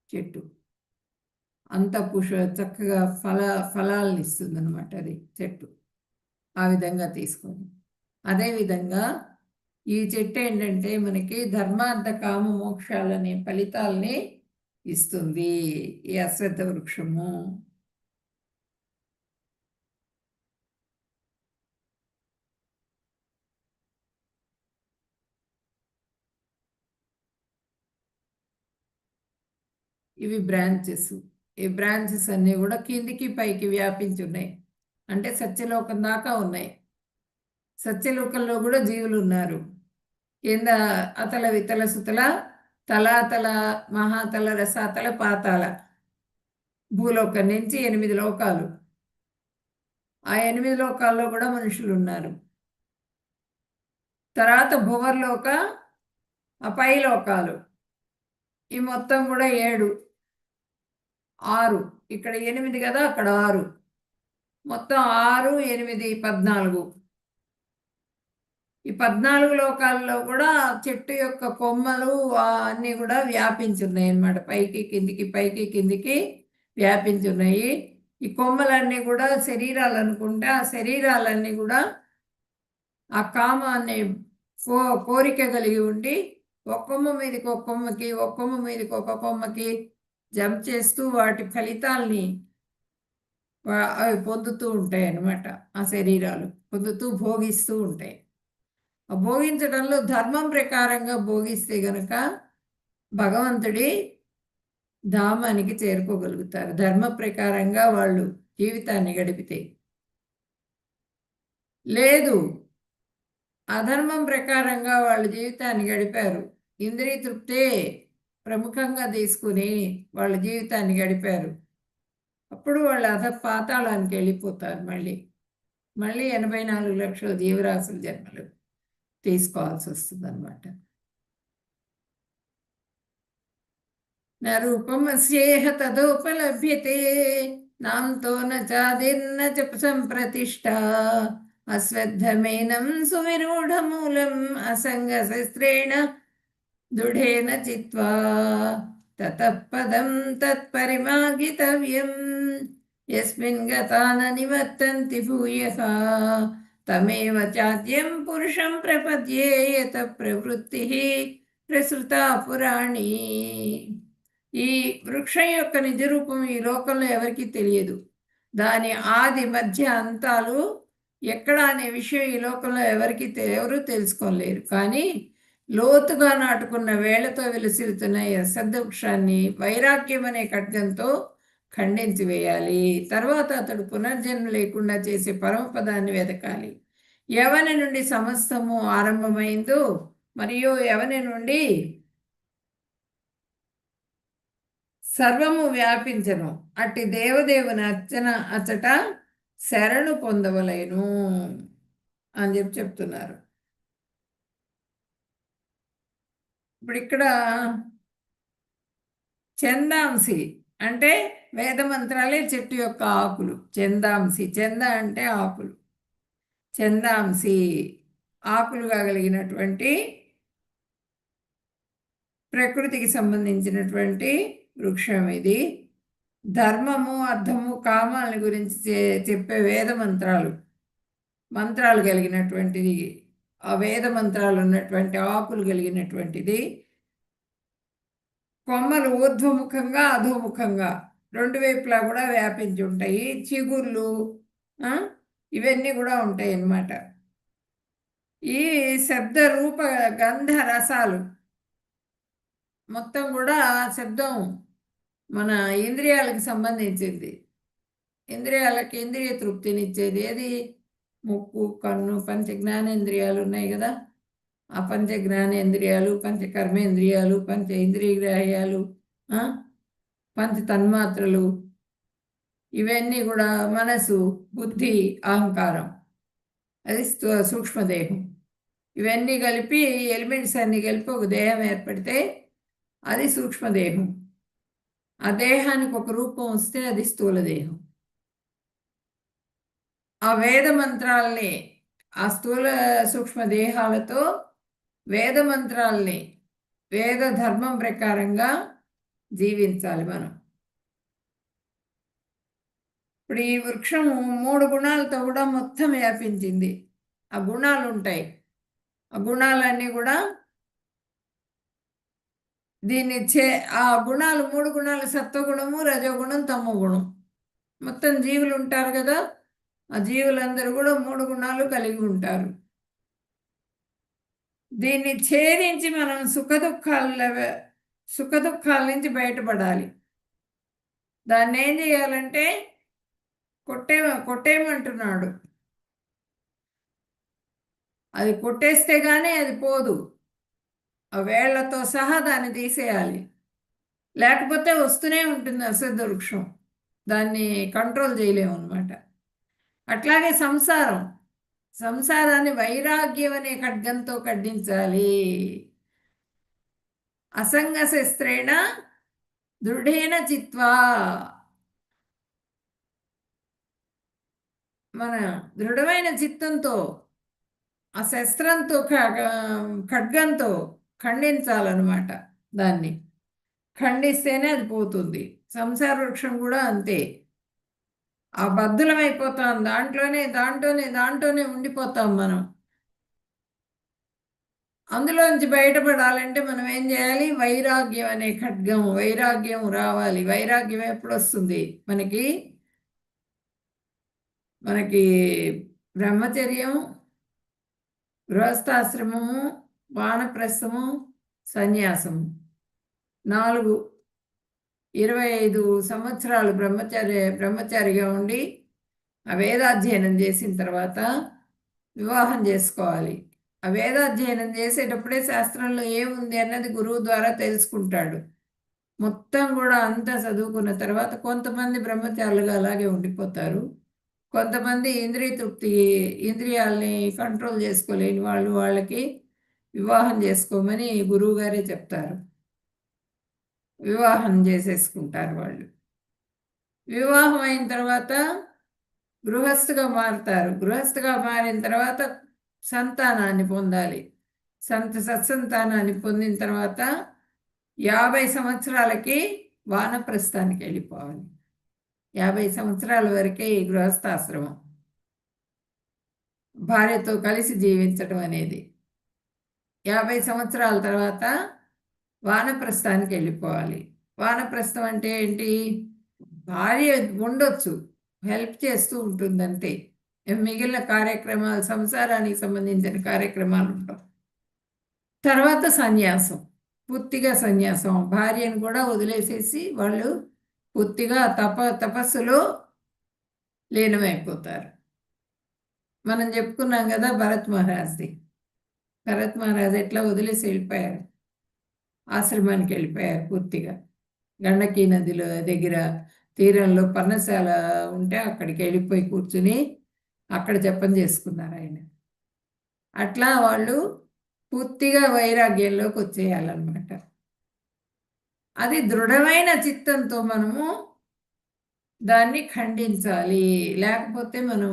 చెట్టు. అంత చక్కగా ఫలాలను ఇస్తుంది అనమాట అది చెట్టు. ఆ విధంగా తీసుకొని, అదేవిధంగా ఈ చెట్టు ఏంటంటే మనకి ధర్మార్థ కామ మోక్షాలనే ఫలితాలని ఇస్తుంది ఈ అశ్వత్థ వృక్షము. ఇవి బ్రాంచెస్. ఈ బ్రాంచెస్ అన్నీ కూడా కిందికి పైకి వ్యాపించి ఉన్నాయి. అంటే సత్యలోకం దాకా ఉన్నాయి. సత్యలోకంలో కూడా జీవులు ఉన్నారు. కింద అతల వితల సుతల తలాతల మహాతల రసాతల పాతాల, భూలోకం నుంచి 8 లోకాలు. ఆ 8 లోకాల్లో కూడా మనుషులు ఉన్నారు. తర్వాత భువర్లోక, ఆ పై లోకాలు, ఈ మొత్తం కూడా 7, 6. ఇక్కడ 8 కదా, అక్కడ 6, మొత్తం 6, 8, 14. ఈ 14 లోకాల్లో కూడా చెట్టు యొక్క కొమ్మలు అన్నీ కూడా వ్యాపించున్నాయి అన్నమాట. పైకి కిందికి, పైకి కిందికి వ్యాపించున్నాయి. ఈ కొమ్మలన్నీ కూడా శరీరాలు అనుకుంటే, ఆ శరీరాలన్నీ కూడా ఆ కామాన్ని కోరిక కలిగి ఉండి ఒక కొమ్మ మీదకి ఒక కొమ్మకి, ఒక కొమ్మ మీదకి ఒక కొమ్మకి జంప్ చేస్తూ వాటి ఫలితాల్ని అవి పొందుతూ ఉంటాయి అన్నమాట. ఆ శరీరాలు పొందుతూ భోగిస్తూ ఉంటాయి. భోగించడంలో ధర్మం ప్రకారంగా భోగిస్తే గనక భగవంతుడి ధామానికి చేరుకోగలుగుతారు, ధర్మ ప్రకారంగా వాళ్ళు జీవితాన్ని గడిపితే. లేదు, అధర్మం ప్రకారంగా వాళ్ళు జీవితాన్ని గడిపారు, ఇంద్రియ తృప్తే ప్రముఖంగా తీసుకుని వాళ్ళ జీవితాన్ని గడిపారు, అప్పుడు వాళ్ళు పాతాళానికి వెళ్ళిపోతారు. మళ్ళీ 84 లక్షల జీవరాశుల జన్మలు తీసుకోవాల్సి వస్తుంది అన్నమాట. న రూపమస్యేహ తదోపలభ్యతే నాంతో న చాదిర్న చ సంప్రతిష్ఠ అశ్వత్థమేనం సువిరూఢమూలం అసంగశస్త్రేణ దృఢేన చిత్వా తతః పదం తత్పరిమార్గితవ్యం యస్మిన్ గతా న నివర్తంతి భూయః తమేవ చాద్యం పురుషం ప్రపద్యే యత ప్రవృత్తిః ప్రసృతా పురాణి. ఈ వృక్షం యొక్క నిజరూపం ఈ లోకంలో ఎవరికీ తెలియదు. దాని ఆది మధ్య అంతాలు ఎక్కడ అనే విషయం ఈ లోకంలో ఎవరు తెలుసుకోలేరు. కానీ లోతుగా నాటుకున్న వేళ్లతో విలసిల్లుతున్న ఈ అశ్వత్థ వృక్షాన్ని వైరాగ్యం అనే ఖడ్గంతో ఖండించి వేయాలి. తర్వాత అతడు పునర్జన్మ లేకుండా చేసే పరమపదాన్ని వెతకాలి. ఎవని నుండి సమస్తము ఆరంభమైందో మరియు ఎవని నుండి సర్వము వ్యాపించను అట్టి దేవదేవుని అచ్చట శరణు పొందవలేను అని చెప్తున్నారు. ఇప్పుడు ఇక్కడ చందాంసి అంటే వేదమంత్రాలే చెట్టు యొక్క ఆకులు. చందాంసి, చంద అంటే ఆకులు, చందాంసి ఆకులుగా కలిగినటువంటి ప్రకృతికి సంబంధించినటువంటి వృక్షం ఇది. ధర్మము, అర్థము, కామాలని గురించి చెప్పే వేద మంత్రాలు కలిగినటువంటిది. ఆ వేద మంత్రాలు ఉన్నటువంటి ఆకులు కలిగినటువంటిది. కొమ్మలు ఊర్ధ్వముఖంగా అధోముఖంగా రెండు వైపులా కూడా వ్యాపించి ఉంటాయి. చిగుర్లు ఇవన్నీ కూడా ఉంటాయి అన్నమాట. ఈ శబ్ద రూప గంధ రసాలు మొత్తం కూడా శబ్దం మన ఇంద్రియాలకు సంబంధించింది. ఇంద్రియాలకి ఇంద్రియ తృప్తినిచ్చేది ఏది? ముక్కు, కన్ను, పంచ జ్ఞానేంద్రియాలు ఉన్నాయి కదా. ఆ పంచ జ్ఞానేంద్రియాలు, పంచ కర్మేంద్రియాలు, పంచ ఇంద్రియగ్రాహ్యాలు, పంచ తన్మాత్రలు, ఇవన్నీ కూడా మనసు, బుద్ధి, అహంకారం, అది సూక్ష్మదేహం. ఇవన్నీ కలిపి ఎలిమెంట్స్ అన్నీ కలిపి ఒక దేహం ఏర్పడితే అది సూక్ష్మదేహం. ఆ దేహానికి ఒక రూపం వస్తే అది స్థూలదేహం. ఆ వేద మంత్రాల్ని ఆ స్థూల సూక్ష్మ దేహాలతో వేద మంత్రాల్ని వేద ధర్మం ప్రకారంగా జీవించాలి మనం. ఇప్పుడు ఈ వృక్షం 3 గుణాలతో కూడా మొత్తం వ్యాపించింది. ఆ గుణాలు ఉంటాయి. ఆ గుణాలన్నీ కూడా దీన్ని ఆ గుణాలు 3 గుణాలు సత్వగుణము, రజోగుణం, తమోగుణం. మొత్తం జీవులు ఉంటారు కదా. ఆ జీవులందరూ కూడా 3 గుణాలు కలిగి ఉంటారు. దీన్ని ఛేదించి మనం సుఖ దుఃఖాల నుంచి బయటపడాలి. దాన్ని ఏం చేయాలంటే కొట్టేయమంటున్నాడు. అది కొట్టేస్తే కానీ అది పోదు. ఆ వేళ్లతో సహా దాన్ని తీసేయాలి. లేకపోతే వస్తూనే ఉంటుంది అశ్వత్థ వృక్షం. దాన్ని కంట్రోల్ చేయలేము అన్నమాట. అట్లాగే సంసారాన్ని వైరాగ్యం అనే ఖడ్గంతో ఖండించాలి. అసంగ శస్త్రేణ దృఢేన చిత్వా, మన దృఢమైన చిత్తంతో ఆ శస్త్రంతో ఖడ్గంతో ఖండించాలన్నమాట. దాన్ని ఖండిస్తేనే అది పోతుంది. సంసార వృక్షం కూడా అంతే. ఆ బద్ధులమైపోతాం, దాంట్లోనే ఉండిపోతాం మనం. అందులోంచి బయటపడాలంటే మనం ఏం చేయాలి? వైరాగ్యం అనే ఖడ్గం, వైరాగ్యం రావాలి. వైరాగ్యం ఎప్పుడు వస్తుంది? మనకి బ్రహ్మచర్యం, గృహస్థాశ్రమము, వానప్రస్థము, సన్యాసము 25 సంవత్సరాలు బ్రహ్మచారిగా ఉండి ఆ వేదాధ్యయనం చేసిన తర్వాత వివాహం చేసుకోవాలి. ఆ వేదాధ్యయనం చేసేటప్పుడే శాస్త్రంలో ఏముంది అన్నది గురువు ద్వారా తెలుసుకుంటాడు. మొత్తం కూడా అంతా చదువుకున్న తర్వాత కొంతమంది బ్రహ్మచారులుగా అలాగే ఉండిపోతారు. కొంతమంది ఇంద్రియాల్ని కంట్రోల్ చేసుకోలేని వాళ్ళకి వివాహం చేసుకోమని గురువు గారే చెప్తారు. వివాహం చేసేసుకుంటారు వాళ్ళు. వివాహం అయిన తర్వాత గృహస్థుగా మారుతారు. గృహస్థుగా మారిన తర్వాత సంతానాన్ని పొందాలి. సత్సంతానాన్ని పొందిన తర్వాత 50 సంవత్సరాలకి వానప్రస్థానికి వెళ్ళిపోవాలి. 50 సంవత్సరాల వరకే ఈ గృహస్థాశ్రమం, భార్యతో కలిసి జీవించడం అనేది. 50 సంవత్సరాల తర్వాత వానప్రస్థానికి వెళ్ళిపోవాలి. వానప్రస్థం అంటే ఏంటి? భార్య ఉండొచ్చు, హెల్ప్ చేస్తూ ఉంటుందంటే, మిగిలిన కార్యక్రమాలు, సంసారానికి సంబంధించిన కార్యక్రమాలు ఉంటాం. తర్వాత సన్యాసం, పూర్తిగా సన్యాసం. భార్యను కూడా వదిలేసేసి వాళ్ళు పూర్తిగా తపస్సులో లీనమైపోతారు. మనం చెప్పుకున్నాం కదా భరత్ మహారాజ్ది. భరత్ మహారాజ్ ఎట్లా వదిలేసి వెళ్ళిపోయారు, ఆశ్రమానికి వెళ్ళిపోయారు పూర్తిగా. గండకీ నదిలో దగ్గర తీరంలో పర్ణశాల ఉంటే అక్కడికి వెళ్ళిపోయి కూర్చుని అక్కడ జపం చేసుకున్నారు ఆయన. అట్లా వాళ్ళు పూర్తిగా వైరాగ్యంలోకి వచ్చేయాలన్నమాట. అది దృఢమైన చిత్తంతో మనము దాన్ని ఖండించాలి, లేకపోతే మనం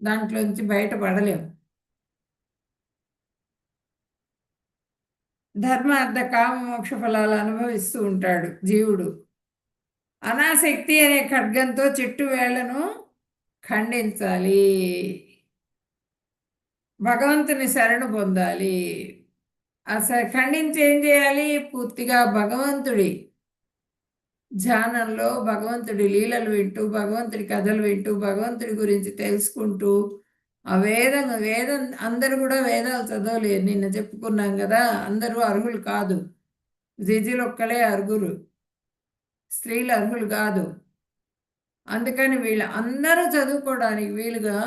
దాంట్లోంచి బయటపడలేము. ధర్మ అర్థ కామ మోక్ష ఫలాలు అనుభవిస్తూ ఉంటాడు జీవుడు. అనాసక్తి అనే ఖడ్గంతో చెట్టు వేళ్లను ఖండించాలి, భగవంతుని శరణు పొందాలి. ఖండించి ఏం చేయాలి? పూర్తిగా భగవంతుడి ధ్యానంలో, భగవంతుడి లీలలు వింటూ, భగవంతుడి కథలు వింటూ, భగవంతుడి గురించి తెలుసుకుంటూ, ఆ వేదం అందరూ కూడా వేదాలు చదవలేరు. నిన్న చెప్పుకున్నాం కదా, అందరూ అర్హులు కాదు. జిజిలొక్కలే అర్హులు, స్త్రీలు అర్హులు కాదు. అందుకని వీళ్ళ అందరూ చదువుకోవడానికి వీలుగా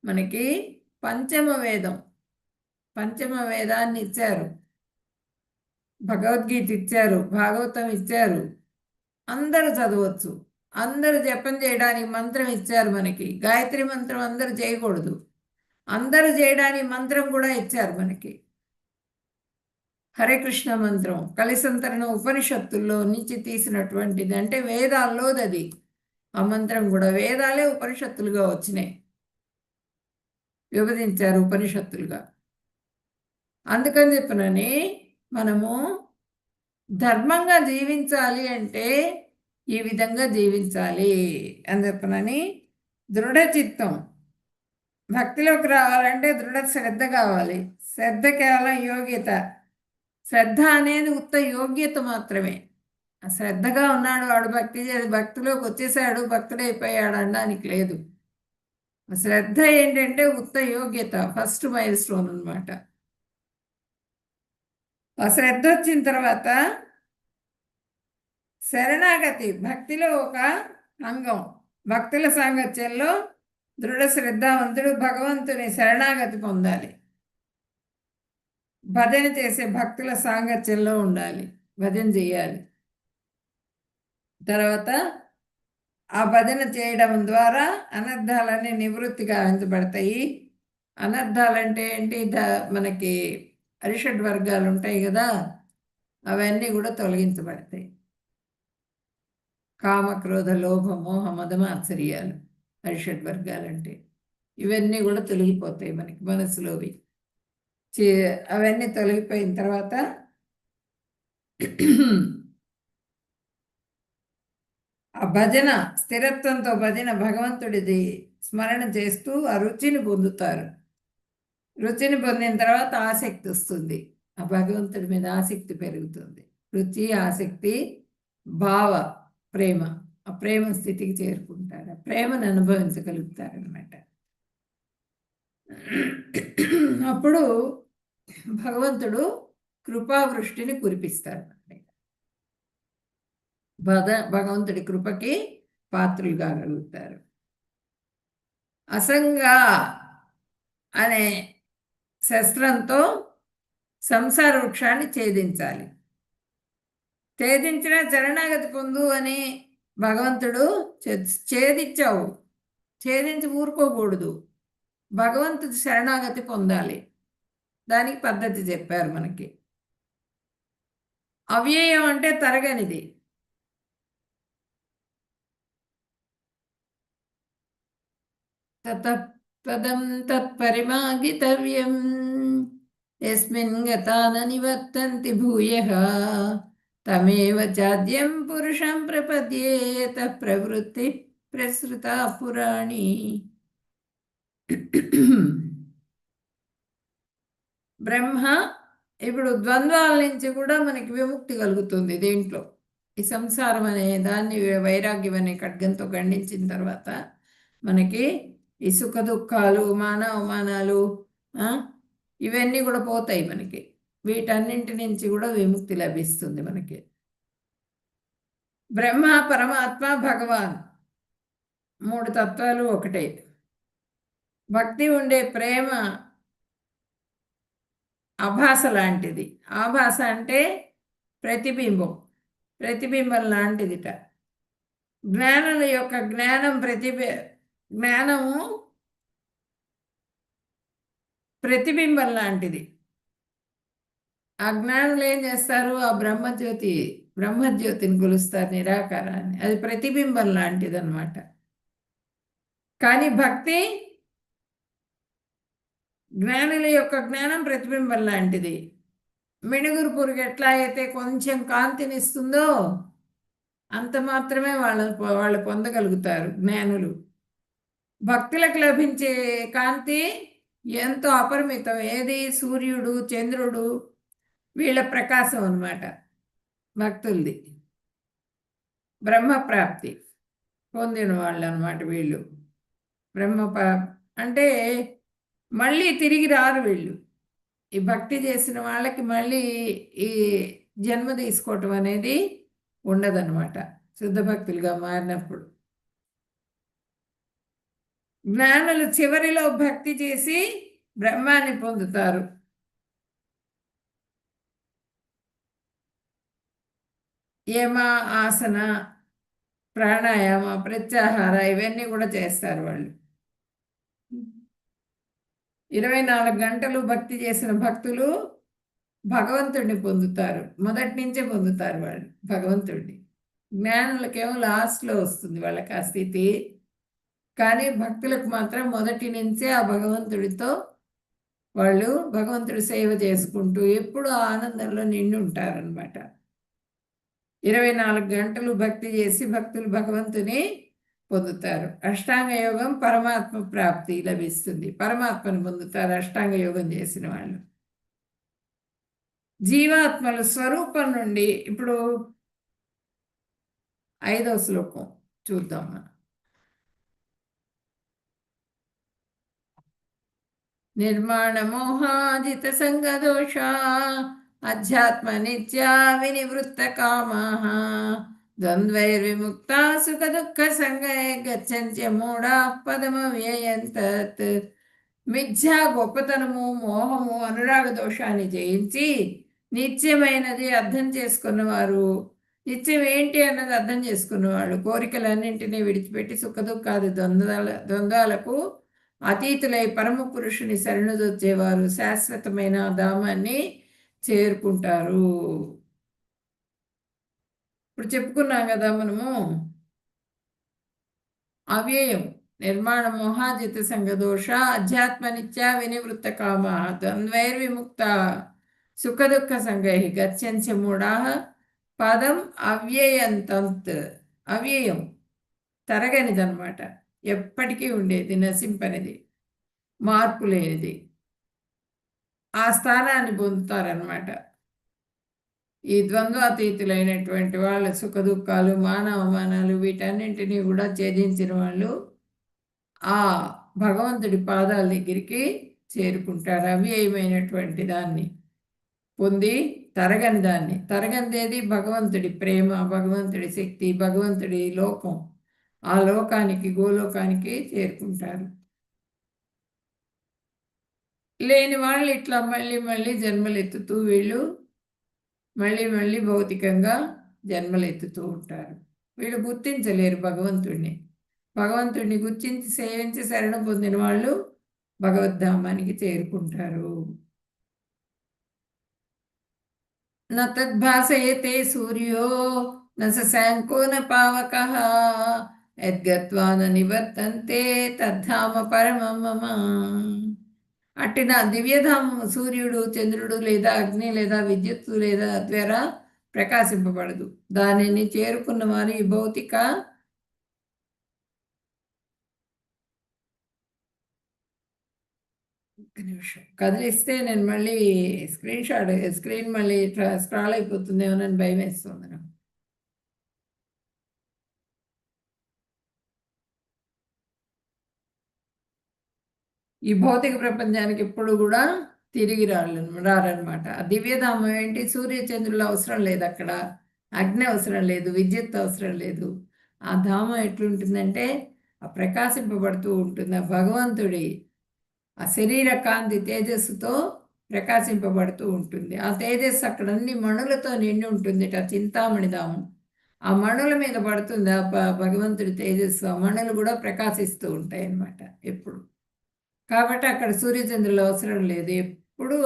మనకి పంచమ వేదాన్ని ఇచ్చారు, భగవద్గీత ఇచ్చారు, భాగవతం ఇచ్చారు. అందరూ చదవచ్చు. అందరూ జపం చేయడానికి మంత్రం ఇచ్చారు మనకి. గాయత్రి మంత్రం అందరూ చేయకూడదు, అందరూ చేయడానికి మంత్రం కూడా ఇచ్చారు మనకి. హరే కృష్ణ మంత్రం కలిసంతరణ ఉపనిషత్తుల్లో నుంచి తీసినటువంటిది, అంటే వేదాల్లోది. ఆ మంత్రం కూడా వేదాలే ఉపనిషత్తులుగా వచ్చినాయి, విభజించారు ఉపనిషత్తులుగా. అందుకని చెప్పినని మనము ధర్మంగా జీవించాలి అంటే ఈ విధంగా జీవించాలి అని చెప్పనని దృఢ చిత్తం. భక్తిలోకి రావాలంటే దృఢ శ్రద్ధ కావాలి. శ్రద్ధ కేవలం యోగ్యత. శ్రద్ధ అనేది ఉత్త యోగ్యత మాత్రమే. శ్రద్ధగా ఉన్నాడు వాడు, భక్తిలోకి వచ్చేసాడు, భక్తుడైపోయాడు అనడానికి లేదు. శ్రద్ధ ఏంటంటే ఉత్త యోగ్యత, ఫస్ట్ మైల్ స్టోన్ అనమాట. ఆ శ్రద్ధ వచ్చిన తర్వాత శరణాగతి భక్తిలో ఒక అంగం. భక్తుల సాంగత్యంలో దృఢ శ్రద్ధావంతుడు భగవంతుని శరణాగతి పొందాలి. భజన చేసే భక్తుల సాంగత్యంలో ఉండాలి, భజన చేయాలి. తర్వాత ఆ భజన చేయడం ద్వారా అనర్థాలన్నీ నివృత్తి గావించబడతాయి. అనర్థాలంటే ఏంటి? మనకి అరిషడ్ వర్గాలు ఉంటాయి కదా, అవన్నీ కూడా తొలగించబడతాయి. కామ క్రోధ లోభ మోహ మదమాత్సర్యాలు అరిషడ్ వర్గాలంటే ఇవన్నీ కూడా తొలగిపోతాయి మనకి మనసులోవి. అవన్నీ తొలగిపోయిన తర్వాత ఆ భజన స్థిరత్వంతో భజన భగవంతుడిది స్మరణ చేస్తూ ఆ రుచిని పొందుతారు. రుచిని పొందిన తర్వాత ఆసక్తి వస్తుంది, ఆ భగవంతుడి మీద ఆసక్తి పెరుగుతుంది. రుచి, ఆసక్తి, భావ, ప్రేమ, ఆ ప్రేమ స్థితికి చేరుకుంటారు, ప్రేమను అనుభవించగలుగుతారు అన్నమాట. అప్పుడు భగవంతుడు కృపావృష్టిని కురిపిస్తాడు. భగవంతుడి కృపకి పాత్రులు కాగలుగుతారు. అసంగ అనే శస్త్రంతో సంసార వృక్షాన్ని ఛేదించాలి. ఛేదించిన శరణాగతి పొందు అని భగవంతుడు ఛేదించావు, ఛేదించి ఊరుకోకూడదు, భగవంతుడి శరణాగతి పొందాలి. దానికి పద్ధతి చెప్పారు మనకి. అవ్యయం అంటే తరగనిది. తతః పదం తత్పరిమార్గితవ్యం యస్మిన్ గతా న నివర్తంతి భూయః తమేవ చాద్యం పురుషం ప్రపద్యే యతః ప్రవృత్తి ప్రసృతా పురాణి. బ్రహ్మ ఇప్పుడు ద్వంద్వాల నుంచి కూడా మనకి విముక్తి కలుగుతుంది. దీంట్లో ఈ సంసారం అనే దాన్ని వైరాగ్యం అనే ఖడ్గంతో ఖండించిన తర్వాత మనకి ఈ సుఖ దుఃఖాలు మానవమానాలు ఇవన్నీ కూడా పోతాయి. మనకి వీటన్నింటి నుంచి కూడా విముక్తి లభిస్తుంది. మనకి బ్రహ్మ, పరమాత్మ, భగవాన్ మూడు తత్వాలు ఒకటే. భక్తి ఉండే ప్రేమ ఆభాస లాంటిది. ఆభాస అంటే ప్రతిబింబం, ప్రతిబింబం లాంటిదిట. జ్ఞానుల యొక్క జ్ఞానము ప్రతిబింబం లాంటిది. ఆ జ్ఞానులు ఏం చేస్తారు? ఆ బ్రహ్మజ్యోతిని కొలుస్తారు, నిరాకారాన్ని. అది ప్రతిబింబం లాంటిది అన్నమాట. కానీ భక్తి జ్ఞానుల యొక్క జ్ఞానం ప్రతిబింబం లాంటిది. మిణుగురు పురుగు ఎట్లా అయితే కొంచెం కాంతినిస్తుందో అంత మాత్రమే వాళ్ళు పొందగలుగుతారు జ్ఞానులు. భక్తులకు లభించే కాంతి ఎంతో అపరిమితం. ఏది? సూర్యుడు, చంద్రుడు, వీళ్ళ ప్రకాశం అన్నమాట భక్తులది. బ్రహ్మప్రాప్తి పొందిన వాళ్ళు అన్నమాట వీళ్ళు. అంటే మళ్ళీ తిరిగి రారు వీళ్ళు. ఈ భక్తి చేసిన వాళ్ళకి మళ్ళీ ఈ జన్మ తీసుకోవటం అనేది ఉండదన్నమాట శుద్ధ భక్తులుగా మారినప్పుడు. జ్ఞానులు చివరిలో భక్తి చేసి బ్రహ్మాన్ని పొందుతారు. యమ, ఆసన, ప్రాణాయామ, ప్రత్యాహార ఇవన్నీ కూడా చేస్తారు వాళ్ళు. 24 గంటలు భక్తి చేసిన భక్తులు భగవంతుడిని పొందుతారు. మొదటి నుంచే పొందుతారు వాళ్ళు భగవంతుడిని. జ్ఞానులకేమో లాస్ట్లో వస్తుంది వాళ్ళకి ఆ స్థితి. కానీ భక్తులకు మాత్రం మొదటి నుంచే ఆ భగవంతుడితో వాళ్ళు భగవంతుడి సేవ చేసుకుంటూ ఎప్పుడు ఆనందంలో నిండి ఉంటారనమాట. 24 గంటలు భక్తి చేసి భక్తులు భగవంతుని పొందుతారు. అష్టాంగ యోగం పరమాత్మ ప్రాప్తి లభిస్తుంది. పరమాత్మను పొందుతారు అష్టాంగ యోగం చేసిన వాళ్ళు. జీవాత్మల స్వరూపం నుండి ఇప్పుడు 5వ శ్లోకం చూద్దాం మనం. నిర్మాణ మోహాజిత సంగదోష అధ్యాత్మ నిత్యా వినివృత్త కామాః ద్వంద్వైర్విముక్తా సుఖ దుఃఖ సంగై గచ్చంత్య మూఢా పదమవ్యయం తత్. మిథ్యా గొప్పతనము, మోహము, అనురాగ దోషాన్ని జయించి నిత్యమైనది అర్థం చేసుకున్నవారు, నిత్యం ఏంటి అన్నది అర్థం చేసుకున్నవాళ్ళు, కోరికలన్నింటినీ విడిచిపెట్టి సుఖ దుఃఖాది ద్వంద్వాలకు అతీతులై పరమ పురుషుని శరణుదొచ్చేవారు శాశ్వతమైన ధామాన్ని చేరుకుంటారు. ఇప్పుడు చెప్పుకున్నాం కదా మనము, అవ్యయం నిర్మాణ మోహాజిత సంగదోష అధ్యాత్మ నిత్యా వినివృత్త కామ ద్వంద్వైర్విముక్త సుఖ దుఃఖ సంగై గచ్చంత్య మూఢా పదం అవ్యయం తంత్. అవ్యయం తరగనిదన్నమాట, ఎప్పటికీ ఉండేది, నశింపనిది, మార్పు లేనిది. ఆ స్థానాన్ని పొందుతారనమాట ఈ ద్వంద్వాతీతులైనటువంటి వాళ్ళ. సుఖ దుఃఖాలు, మానవమానాలు వీటన్నింటినీ కూడా ఛేదించిన వాళ్ళు ఆ భగవంతుడి పాదాల దగ్గరికి చేరుకుంటారు. అవ్యయమైనటువంటి దాన్ని పొంది తరగని దాన్ని. తరగనిదేది భగవంతుడి ప్రేమ, భగవంతుడి శక్తి, భగవంతుడి లోకం. ఆ లోకానికి, గోలోకానికి చేరుకుంటారు. లేని వాళ్ళు ఇట్లా మళ్ళీ మళ్ళీ జన్మలెత్తుతూ వీళ్ళు మళ్ళీ మళ్ళీ భౌతికంగా జన్మలెత్తుతూ ఉంటారు. వీళ్ళు గుర్తించలేరు భగవంతుడిని. భగవంతుడిని గుర్తించి సేవించి శరణ పొందిన వాళ్ళు భగవద్ధామానికి చేరుకుంటారు. న తద్భాసయతే సూర్యో న శశాంకో న పావకః యద్గత్వాన నివర్తంతే తద్ధామ పరమం మమ. అట్టి నా దివ్యధామము సూర్యుడు, చంద్రుడు లేదా అగ్ని లేదా విద్యుత్తు లేదా ద్వారా ప్రకాశింపబడదు. దానిని చేరుకున్న వారి భౌతిక నిమిషం కదిలిస్తే నేను మళ్ళీ స్క్రీన్ మళ్ళీ స్క్రాల్ అయిపోతుందేమోనని భయం వేస్తుంది నాకు. ఈ భౌతిక ప్రపంచానికి ఎప్పుడు కూడా తిరిగి రారనమాట. ఆ దివ్యధామం ఏంటి? సూర్యచంద్రులు అవసరం లేదు అక్కడ, అగ్ని అవసరం లేదు, విద్యుత్ అవసరం లేదు. ఆ ధామం ఎట్లుంటుందంటే ఆ ప్రకాశింపబడుతూ ఉంటుంది. ఆ భగవంతుడి ఆ శరీర కాంతి తేజస్సుతో ప్రకాశింపబడుతూ ఉంటుంది. ఆ తేజస్సు అక్కడ అన్ని మణులతో నిండి ఉంటుంది. చింతామణి ధామం. ఆ మణుల మీద పడుతుంది ఆ భగవంతుడి తేజస్సు. ఆ మణులు కూడా ప్రకాశిస్తూ ఉంటాయి అన్నమాట ఎప్పుడు. కాబట్టి అక్కడ సూర్యచంద్రులు అవసరం లేదు. ఎప్పుడు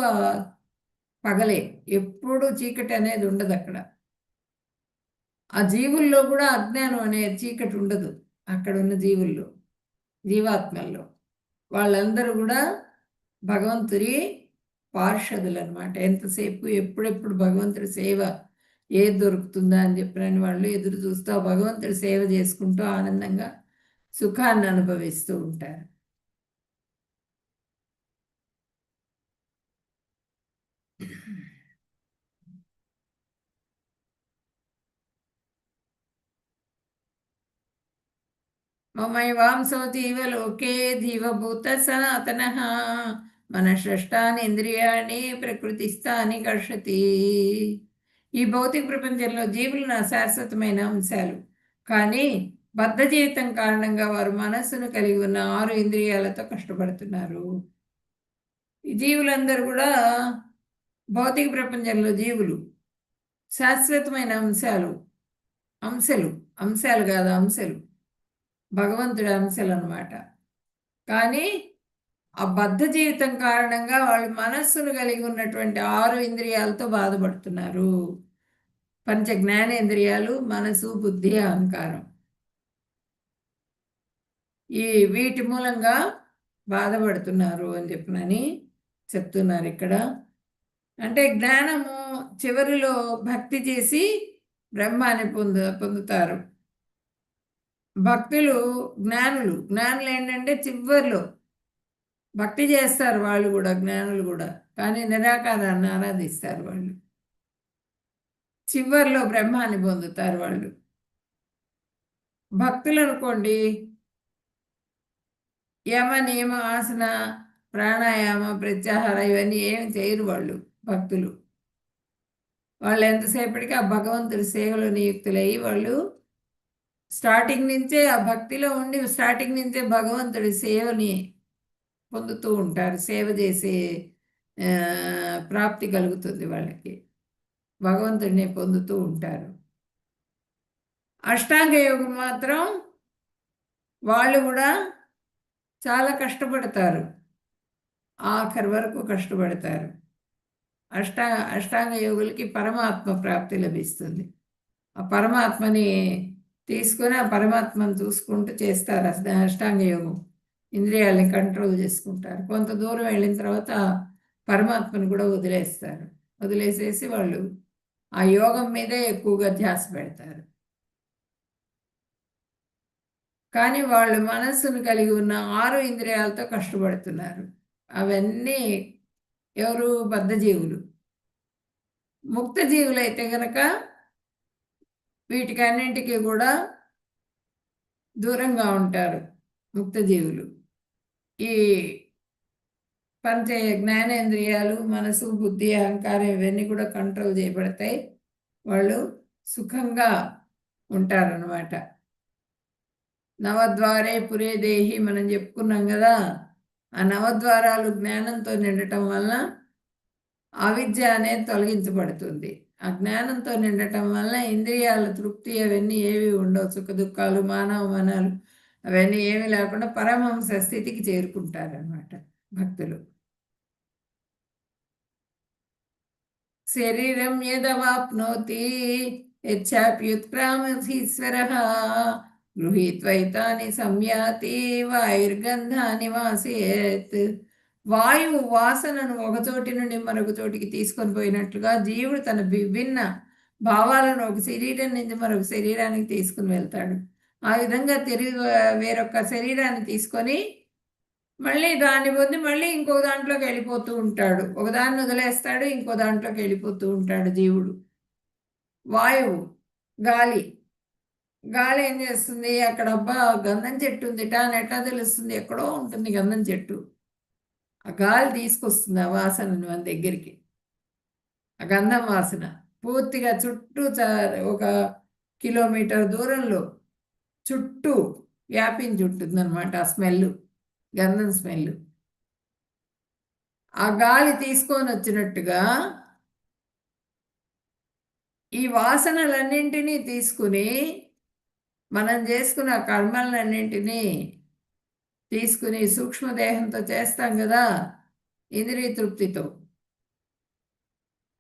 పగలే, ఎప్పుడు చీకటి అనేది ఉండదు అక్కడ. ఆ జీవుల్లో కూడా అజ్ఞానం అనే చీకటి ఉండదు అక్కడ ఉన్న జీవుల్లో, జీవాత్మల్లో. వాళ్ళందరూ కూడా భగవంతుడి పార్షదులు అనమాట. ఎంతసేపు ఎప్పుడెప్పుడు భగవంతుడి సేవ ఏది దొరుకుతుందా అని చెప్పినని వాళ్ళు ఎదురు చూస్తూ భగవంతుడి సేవ చేసుకుంటూ ఆనందంగా సుఖాన్ని అనుభవిస్తూ ఉంటారు. మమైవాంసో జీవలోకే జీవభూత సనాతనః మనఃషష్టానీంద్రియాణి ప్రకృతిస్థాని కర్షతి. ఈ భౌతిక ప్రపంచంలో జీవులు నా శాశ్వతమైన అంశాలు. కానీ బద్ధ జీవితం కారణంగా వారు మనస్సును కలిగి ఉన్న 6 ఇంద్రియాలతో కష్టపడుతున్నారు. ఈ జీవులందరూ కూడా భౌతిక ప్రపంచంలో జీవులు శాశ్వతమైన అంశాలు. అంశాలు కాదు, అంశలు, భగవంతుడి అంశలు అన్నమాట. కానీ ఆ బద్ధ జీవితం కారణంగా వాళ్ళు మనస్సును కలిగి ఉన్నటువంటి 6 ఇంద్రియాలతో బాధపడుతున్నారు. పంచ జ్ఞానేంద్రియాలు, మనసు, బుద్ధి, అహంకారం. వీటి మూలంగా బాధపడుతున్నారు అని చెప్పినని చెప్తున్నారు ఇక్కడ. అంటే జ్ఞానము చివరిలో భక్తి చేసి బ్రహ్మాన్ని పొందుతారు. జ్ఞానులు ఏంటంటే చివరిలో భక్తి చేస్తారు వాళ్ళు కూడా, జ్ఞానులు కూడా. కానీ నిరాకారాన్ని ఆరాధిస్తారు వాళ్ళు. చివరిలో బ్రహ్మాన్ని పొందుతారు వాళ్ళు. భక్తులు అనుకోండి, యమ నియమ ఆసన ప్రాణాయామ ప్రత్యాహార ఇవన్నీ ఏమి చేయరు వాళ్ళు. భక్తులు వాళ్ళు ఎంతసేపటికి ఆ భగవంతుడి సేవలో నియుక్తులయ్యి వాళ్ళు స్టార్టింగ్ నుంచే ఆ భక్తిలో ఉండి స్టార్టింగ్ నుంచే భగవంతుడి సేవని పొందుతూ ఉంటారు. సేవ చేసే ప్రాప్తి కలుగుతుంది వాళ్ళకి. భగవంతుడిని పొందుతూ ఉంటారు. అష్టాంగ యోగం మాత్రం వాళ్ళు కూడా చాలా కష్టపడతారు, ఆఖరి వరకు కష్టపడతారు. అష్టాంగ యోగులకి పరమాత్మ ప్రాప్తి లభిస్తుంది. ఆ పరమాత్మని తీసుకొని ఆ పరమాత్మను చూసుకుంటూ చేస్తారు అష్టాంగ యోగం. ఇంద్రియాలని కంట్రోల్ చేసుకుంటారు. కొంత దూరం వెళ్ళిన తర్వాత పరమాత్మను కూడా వదిలేసేసి వాళ్ళు ఆ యోగం మీదే ఎక్కువగా ధ్యాస పెడతారు. కానీ వాళ్ళు మనస్సును కలిగి ఉన్న 6 ఇంద్రియాలతో కష్టపడుతున్నారు. అవన్నీ ఎవరు? బద్ధజీవులు. ముక్త జీవులైతే గనక వీటికన్నింటికి కూడా దూరంగా ఉంటారు. ముక్త జీవులు ఈ పంచ జ్ఞానేంద్రియాలు, మనసు, బుద్ధి, అహంకారం ఇవన్నీ కూడా కంట్రోల్ చేయబడతాయి. వాళ్ళు సుఖంగా ఉంటారన్నమాట. నవద్వారే పురే దేహి మనం చెప్పుకున్నాం కదా. ఆ నవద్వారాలు జ్ఞానంతో నిండటం వల్ల అవిద్య అనేది తొలగించబడుతుంది. ఆ జ్ఞానంతో నిండటం వల్ల ఇంద్రియాల తృప్తి అవన్నీ ఏవి ఉండవు. సుఖ దుఃఖాలు, మానవమానాలు అవన్నీ ఏమీ లేకుండా పరమహంస స్థితికి చేరుకుంటారన్నమాట భక్తులు. శరీరం యదవాప్నోతి యచ్చాప్యుత్క్రామధీశ్వరః గృహీత్వైతాని సంయాతి వాయుర్గంధాని వాసయేత్. వాయువు వాసనను ఒక చోటి నుండి మరొక చోటికి తీసుకొని పోయినట్లుగా జీవుడు తన విభిన్న భావాలను ఒక శరీరం నుంచి మరొక శరీరానికి తీసుకుని వెళ్తాడు. ఆ విధంగా తిరిగి వేరొక శరీరాన్ని తీసుకొని మళ్ళీ దాన్ని పొంది మళ్ళీ ఇంకో దాంట్లోకి వెళ్ళిపోతూ ఉంటాడు. ఒకదాన్ని వదిలేస్తాడు, ఇంకో దాంట్లోకి వెళ్ళిపోతూ ఉంటాడు జీవుడు. వాయువు, గాలి. గాలి ఏం చేస్తుంది? అక్కడ అబ్బా గంధం చెట్టు ఉందిట అని ఎట్లా తెలుస్తుంది? ఎక్కడో ఉంటుంది గంధం చెట్టు. ఆ గాలి తీసుకొస్తుంది ఆ వాసనను మన దగ్గరికి. ఆ గంధం వాసన పూర్తిగా చుట్టూ ఒక కిలోమీటర్ దూరంలో చుట్టూ వ్యాపించి ఉంటుంది అనమాట ఆ స్మెల్, గంధం స్మెల్. ఆ గాలి తీసుకొని వచ్చినట్టుగా ఈ వాసనలన్నింటినీ తీసుకుని మనం చేసుకున్న కర్మలన్నింటినీ తీసుకుని సూక్ష్మదేహంతో చేస్తాం కదా ఇంద్రియ తృప్తితో,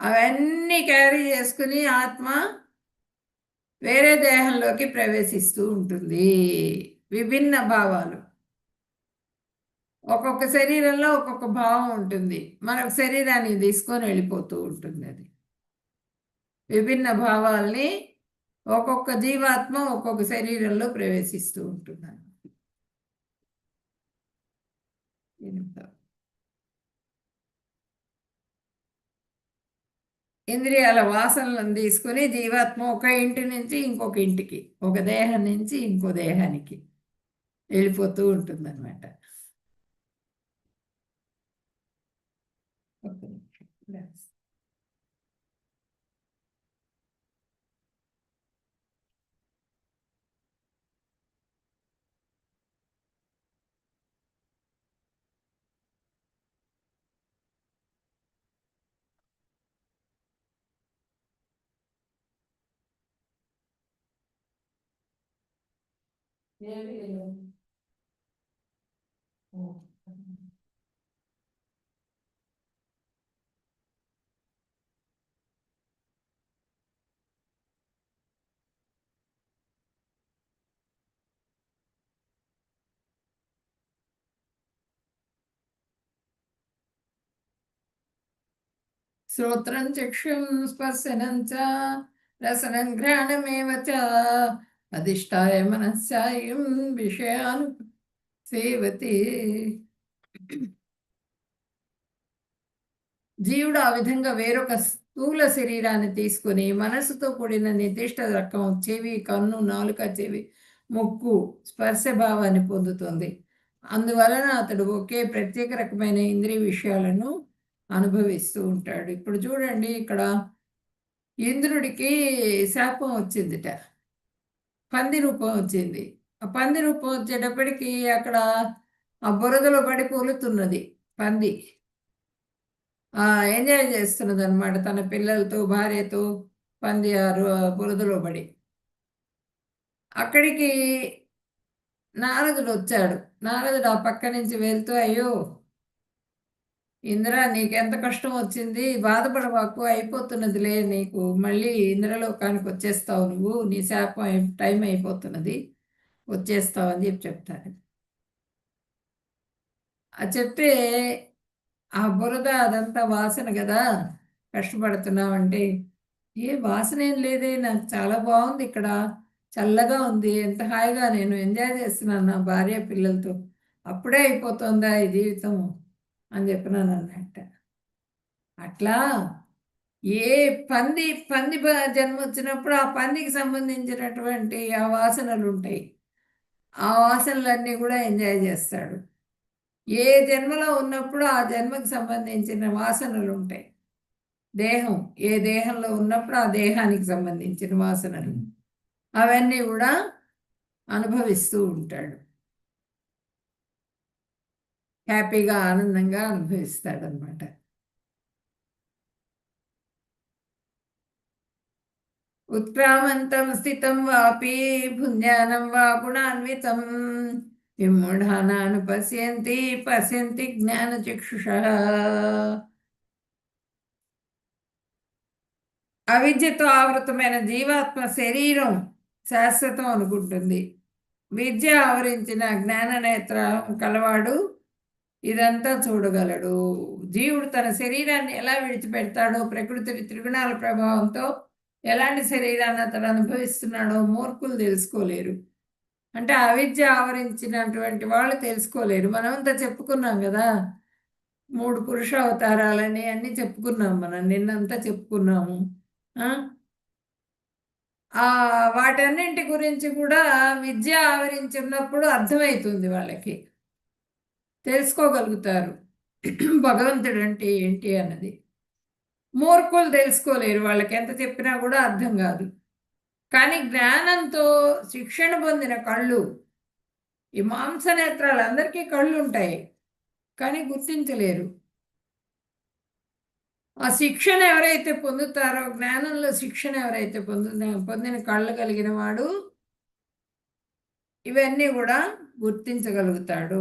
అవన్నీ క్యారీ చేసుకుని ఆత్మ వేరే దేహంలోకి ప్రవేశిస్తూ ఉంటుంది. విభిన్న భావాలు, ఒక్కొక్క శరీరంలో ఒక్కొక్క భావం ఉంటుంది. మరొక శరీరాన్ని తీసుకొని వెళ్ళిపోతూ ఉంటుంది. అది విభిన్న భావాల్ని ఒక్కొక్క జీవాత్మ ఒక్కొక్క శరీరంలో ప్రవేశిస్తూ ఉంటుంది. ఇంద్రియాల వాసనలను తీసుకుని జీవాత్మ ఒక ఇంటి నుంచి ఇంకొక ఇంటికి, ఒక దేహం నుంచి ఇంకో దేహానికి వెళ్ళిపోతూ ఉంటుంది అనమాట. శ్రోత్రం చక్షుం స్పర్శనం చ రసనం ఘ్రాణమేవ చ అధిష్టాయ మనశ్చాయం విషయాను సేవతి. జీవుడు ఆ విధంగా వేరొక స్థూల శరీరాన్ని తీసుకుని మనసుతో కూడిన నిర్దిష్ట రకం చెవి, కన్ను, నాలుక, చెవి, ముక్కు, స్పర్శ భావాన్ని పొందుతుంది. అందువలన అతడు ఒకే ప్రత్యేక రకమైన ఇంద్రియ విషయాలను అనుభవిస్తూ ఉంటాడు. ఇప్పుడు చూడండి, ఇక్కడ ఇంద్రుడికి శాపం వచ్చిందిట, పంది రూపం వచ్చింది. ఆ పంది రూపం వచ్చేటప్పటికి అక్కడ ఆ బురదలో పడి పొలుతున్నది పంది. ఎంజాయ్ చేస్తున్నది అనమాట తన పిల్లలతో, భార్యతో. పంది బురదలో పడి అక్కడికి నారదుడు వచ్చాడు. నారదుడు ఆ పక్క నుంచి వెళ్తూ, అయ్యో ఇంద్ర, నీకెంత కష్టం వచ్చింది, బాధపడవాకు, అయిపోతున్నదిలే, నీకు మళ్ళీ ఇంద్రలోకానికి వచ్చేస్తావు, నువ్వు నీ శాపం టైం అయిపోతున్నది, వచ్చేస్తావు అని చెప్తాడు. అది చెప్తే ఆ బురద అదంతా వాసన కదా, కష్టపడుతున్నావంటే, ఏ వాసన ఏం లేదే, నాకు చాలా బాగుంది ఇక్కడ, చల్లగా ఉంది, ఎంత హాయిగా నేను ఎంజాయ్ చేస్తున్నాను నా భార్య పిల్లలతో, అప్పుడే అయిపోతుందా ఈ జీవితం అని చెప్పినాను అన్నట్ట. అట్లా ఏ పంది పంది జన్మ వచ్చినప్పుడు ఆ పందికి సంబంధించినటువంటి ఆ వాసనలు ఉంటాయి. ఆ వాసనలన్నీ కూడా ఎంజాయ్ చేస్తాడు. ఏ జన్మలో ఉన్నప్పుడు ఆ జన్మకి సంబంధించిన వాసనలు ఉంటాయి. దేహం, ఏ దేహంలో ఉన్నప్పుడు ఆ దేహానికి సంబంధించిన వాసనలు అవన్నీ కూడా అనుభవిస్తూ ఉంటాడు. హ్యాపీగా, ఆనందంగా అనుభవిస్తాడు అనమాట. ఉత్క్రామంతం స్థితం వాపి భుంజానం వా గుణాన్వితం విమూఢానాను పశ్యంతి పశ్యంతి జ్ఞానచక్షుషః. అవిద్యతో ఆవృతమైన జీవాత్మ శరీరం శాశ్వతం అనుకుంటుంది. విద్య ఆవరించిన జ్ఞాన నేత్రం కలవాడు ఇదంతా చూడగలడు. జీవుడు తన శరీరాన్ని ఎలా విడిచిపెడతాడో, ప్రకృతి త్రిగుణాల ప్రభావంతో ఎలాంటి శరీరాన్ని అతడు అనుభవిస్తున్నాడో మూర్ఖులు తెలుసుకోలేరు. అంటే అవిద్య ఆవరించినటువంటి వాళ్ళు తెలుసుకోలేరు. మనమంతా చెప్పుకున్నాం గదా! 3 పురుష అవతారాలని అన్నీ చెప్పుకున్నాం మనం. నిన్నంతా చెప్పుకున్నాము. ఆ! వాటన్నింటి గురించి కూడా విద్య ఆవరించున్నప్పుడు అర్థమైతుంది వాళ్ళకి. తెలుసుకోగలుగుతారు. భగవంతుడంటే ఏంటి అన్నది. మూర్ఖులు తెలుసుకోలేరు. వాళ్ళకెంత చెప్పినా కూడా అర్థం గాదు. కానీ జ్ఞానంతో శిక్షణ పొందిన కళ్ళు, ఈ మాంసనేత్రాలు అందరికీ కళ్ళుంటాయి. కానీ గుర్తించలేరు. ఆ శిక్షణ ఎవరైతే పొందుతారో, జ్ఞానంలో శిక్షణ ఎవరైతే పొందిన కళ్ళు కలిగిన వాడు ఇవన్నీ గూడా గుర్తించగలుగుతాడు.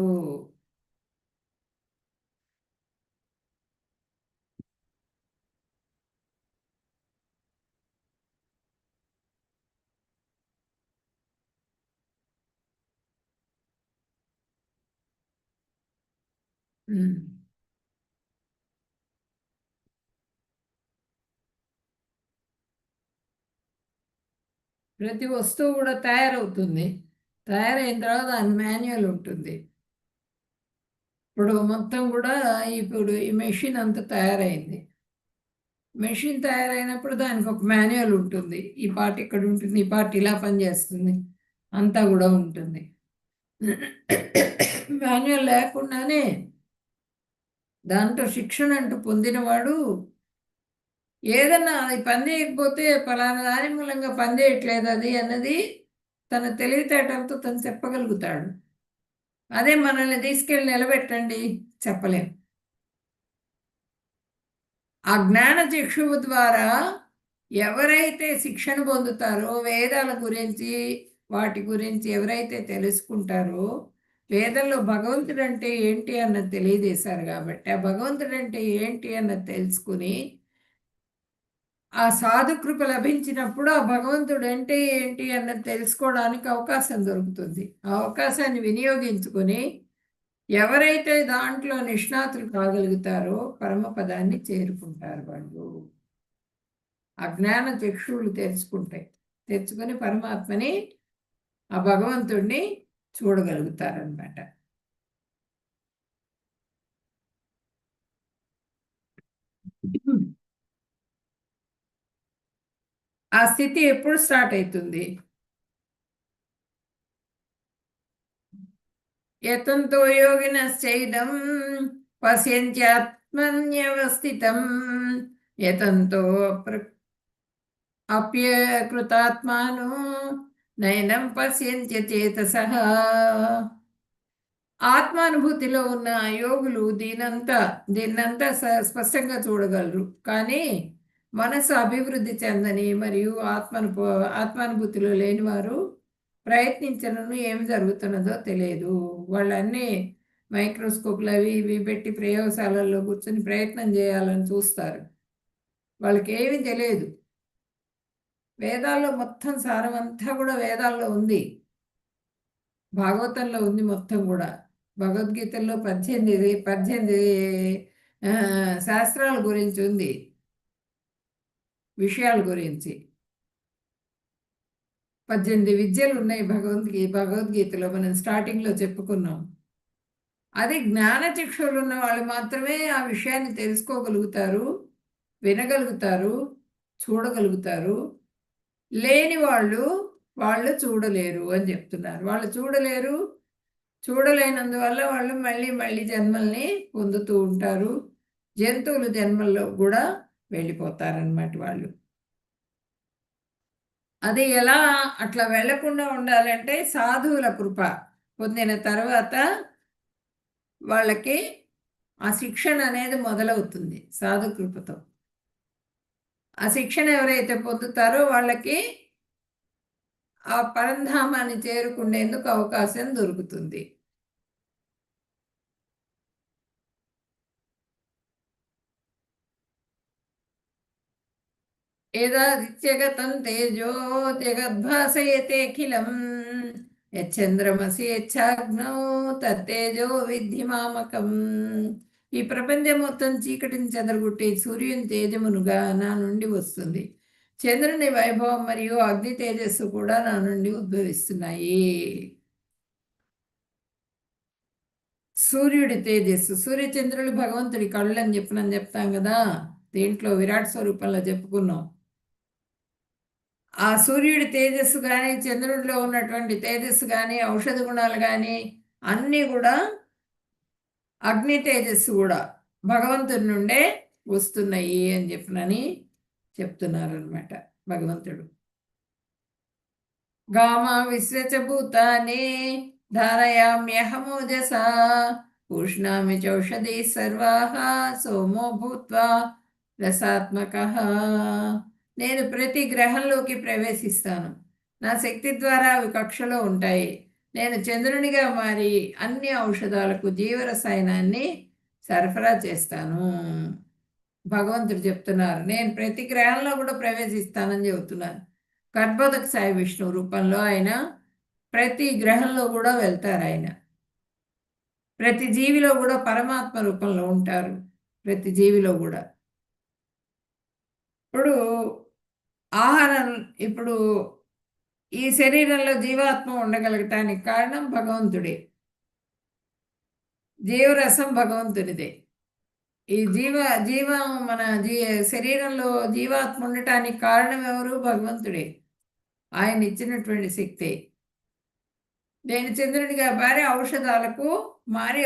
హ్మ్. ప్రతి వస్తువు గూడా తయారవుతుంది. తయారైన తర్వాత దాని మాన్యువల్ ఉంటుంది. ఇప్పుడు మొత్తం గూడా ఇప్పుడు ఈ మెషిన్ అంతా తయారైంది. మెషిన్ తయారైనప్పుడు దానికొక మాన్యువల్ ఉంటుంది. ఈ పార్ట్ ఇక్కడుంటుంది. ఈ పార్ట్ ఇలా పనిచేస్తుంది. అంతా గూడా ఉంటుంది. మాన్యువల్ లేకుండానే దాంట్లో శిక్షణ అంటూ పొందినవాడు ఏదన్నా అది పని చేయకపోతే పలానా దాని మూలంగా పని చేయట్లేదు అది అన్నది తన తెలివితేటలతో తను చెప్పగలుగుతాడు. అదే మనల్ని తీసుకెళ్ళి నిలబెట్టండి చెప్పలేం. ఆ జ్ఞాన చక్షువు ద్వారా ఎవరైతే శిక్షణ పొందుతారో, వేదాల గురించి, వాటి గురించి ఎవరైతే తెలుసుకుంటారో, వేదంలో భగవంతుడంటే ఏంటి అన్నది తెలియజేశారు గాబట్టి, ఆ భగవంతుడంటే ఏంటి అన్నది తెలుసుకొని, ఆ సాధు కృప లభించినప్పుడు ఆ భగవంతుడంటే ఏంటి అన్నది తెలుసుకోవడానికి అవకాశం దొరుకుతుంది. ఆ అవకాశాన్ని వినియోగించుకొని, ఎవరైతే దాంట్లో నిష్ణాతులు కాగలుగుతారో పరమపదాన్ని చేరుకుంటారు వాళ్ళు. అజ్ఞాన చక్షువులు తెరుచుకుంటాయి. తెరుచుకొని పరమాత్మని, ఆ భగవంతుడిని చూడగలుగుతారనమాట. ఆ స్థితి ఎప్పుడు స్టార్ట్ అయితుంది? యతంతో యోగినశ్చైనం పశ్యంత్యాత్మన్యవస్థితం యతంతో అప్యకృతాత్మానో నయనం పశ్యంత్యచేతసః. ఆత్మానుభూతిలో ఉన్న యోగులు దీన్నంతా స్పష్టంగా చూడగలరు. కానీ మనసు అభివృద్ధి చెందని మరియు ఆత్మానుభూతిలో లేనివారు ప్రయత్నించనను ఏమి జరుగుతున్నదో తెలియదు. వాళ్ళన్నీ మైక్రోస్కోప్‌లు అవి ఇవి పెట్టి ప్రయోగశాలల్లో కూర్చొని ప్రయత్నం చేయాలని చూస్తారు. వాళ్ళకేమీ తెలియదు. వేదాల్లో మొత్తం సారమంతా కూడా వేదాల్లో ఉంది. భాగవతంలో ఉంది మొత్తం గూడా. భగవద్గీతలో 18 శాస్త్రాల గురించి ఉంది. విషయాల గురించి. 18 విద్యలున్నాయి భగవద్గీతలో మనం స్టార్టింగ్‌లో చెప్పుకున్నాం. అది జ్ఞానచక్షువులున్న వాళ్ళు మాత్రమే ఆ విషయాన్ని తెలుసుకోగలుగుతారు, వినగలుగుతారు, చూడగలుగుతారు. లేని వాళ్ళు చూడలేరు అని చెప్తున్నారు. వాళ్ళు చూడలేరు, చూడలేనందువల్ల వాళ్ళు మళ్ళీ మళ్ళీ జన్మల్ని పొందుతూ ఉంటారు. జంతువుల జన్మల్లో గూడా వెళ్ళిపోతారనమాట వాళ్ళు. అది ఎలా అట్లా వెళ్ళకుండా ఉండాలంటే సాధువుల కృప పొందిన తర్వాత వాళ్ళకి ఆ శిక్షణ అనేది మొదలవుతుంది సాధు కృపతో. ఆ శిక్షణ ఎవరైతే పొందుతారో వాళ్ళకి ఆ పరంధామాన్ని చేరుకునేందుకు అవకాశం దొరుకుతుంది. యదాదిత్యగతం తేజో జగద్భాసయతేఖిలం యచ్చంద్రమసి యచ్చాగ్నౌ తత్తేజో విద్ధి మామకం. ఈ ప్రపంచం మొత్తం చీకటిని చెదరగొట్టే సూర్యుని తేజమునుగా నా నుండి వస్తుంది. చంద్రుని వైభవం మరియు అగ్ని తేజస్సు కూడా నా నుండి ఉద్భవిస్తున్నాయి. సూర్యుడి తేజస్సు, సూర్యచంద్రులు భగవంతుడి కళ్ళు అని చెప్తాం కదా, దీంట్లో విరాట్ స్వరూపంలో చెప్పుకున్నాం. ఆ సూర్యుడి తేజస్సు కానీ, చంద్రుడిలో ఉన్నటువంటి తేజస్సు కానీ, ఔషధ గుణాలు కానీ అన్నీ కూడా, అగ్ని తేజస్సు కూడా భగవంతుడి నుండే వస్తున్నాయి అని చెప్తున్నారు అనమాట భగవంతుడు. గామా విశ్వచ భూతాని ధారయామ్యహమోజసా పూష్ణామి చౌషధి సర్వాః సోమో భూత్వా రసాత్మకః. నేను ప్రతి గ్రహంలోకి ప్రవేశిస్తాను. నా శక్తి ద్వారా అవి కక్షలో ఉంటాయి. నేను చంద్రునిగా మారి అన్ని ఔషధాలకు జీవరసాయనాన్ని సరఫరా చేస్తాను. భగవంతుడు చెప్తున్నారు, నేను ప్రతి గ్రహంలో కూడా ప్రవేశిస్తానని చెబుతున్నాను. కర్బోదక సాయి విష్ణు రూపంలో ఆయన ప్రతి గ్రహంలో కూడా వెళ్తారు. ఆయన ప్రతి జీవిలో కూడా పరమాత్మ రూపంలో ఉంటారు. ప్రతి జీవిలో కూడా ఇప్పుడు ఈ శరీరంలో జీవాత్మ ఉండగలగటానికి కారణం భగవంతుడే. జీవరసం భగవంతునిదే. ఈ జీవం మన శరీరంలో జీవాత్మ ఉండటానికి కారణం ఎవరు? భగవంతుడే. ఆయన ఇచ్చినటువంటి శక్తి. నేను చంద్రుడిగా మారి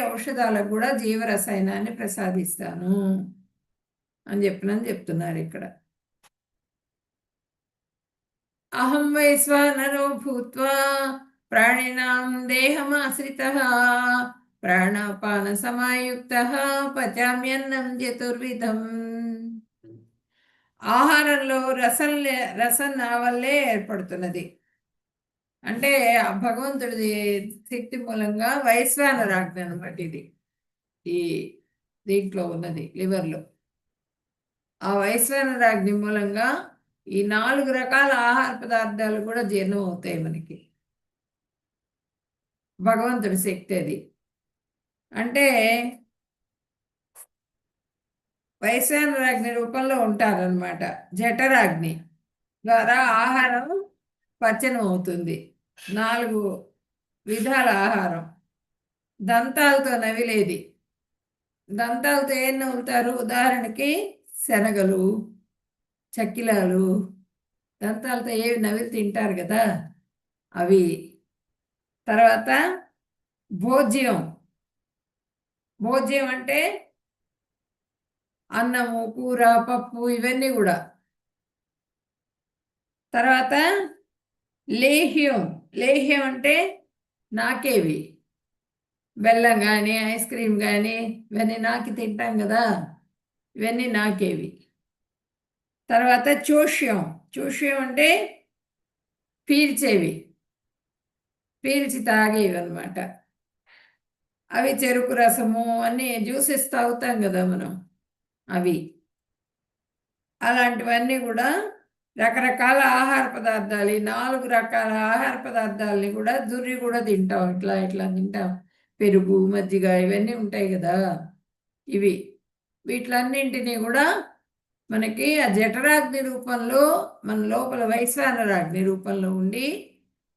ఔషధాలకు కూడా జీవరసాయనాన్ని ప్రసాదిస్తాను అని చెప్తున్నారు ఇక్కడ. అహం వైశ్వానరో భూత్వా ప్రాణినాం దేహమాశ్రితః ప్రాణాపాన సమాయుక్తః పచామ్యన్నం చతుర్విధం. ఆహారంలో రసం నా వల్లే ఏర్పడుతున్నది. అంటే భగవంతుడి శక్తి మూలంగా వైశ్వానరాజ్ఞ అనమాట ఇది. ఈ దీంట్లో ఉన్నది లివర్లో. ఆ వైశ్వానరాజ్ఞ మూలంగా ఈ 4 రకాల ఆహార పదార్థాలు కూడా జీర్ణం అవుతాయి మనకి. భగవంతుడి శక్తి అది. అంటే వైశ్వానరాజ్ఞి రూపంలో ఉంటారనమాట. జఠరాగ్ని ద్వారా ఆహారం పచనం అవుతుంది. 4 విధాల ఆహారం. దంతాలతో నవిలేది. దంతాలతో ఏం నవ్వుతారు? ఉదాహరణకి శనగలు, చక్కిలాలు దంతాలతో ఏవి నవిలి తింటారు కదా, అవి. తర్వాత భోజ్యం. భోజ్యం అంటే అన్నము, కూర, పప్పు ఇవన్నీ కూడా. తర్వాత లేహ్యం. లేహ్యం అంటే నాకేవి. బెల్లం కానీ, ఐస్ క్రీమ్ కానీ ఇవన్నీ నాకి తింటాం కదా, ఇవన్నీ నాకేవి. తర్వాత చోష్యం. చోష్యం అంటే పీల్చేవి, పీల్చి తాగేవి అనమాట. అవి చెరుకు రసము అన్నీ జ్యూసెస్ తాగుతాం కదా మనం, అవి. అలాంటివన్నీ కూడా రకరకాల ఆహార పదార్థాలు. ఈ 4 రకాల ఆహార పదార్థాలని కూడా దుర్రి కూడా తింటాం. ఇట్లా తింటాం. పెరుగు, మజ్జిగ ఇవన్నీ ఉంటాయి కదా, ఇవి. వీటిలన్నింటినీ కూడా మనకి ఆ జఠరాగ్ని రూపంలో మన లోపల వైశ్వానరాగ్ని రూపంలో ఉండి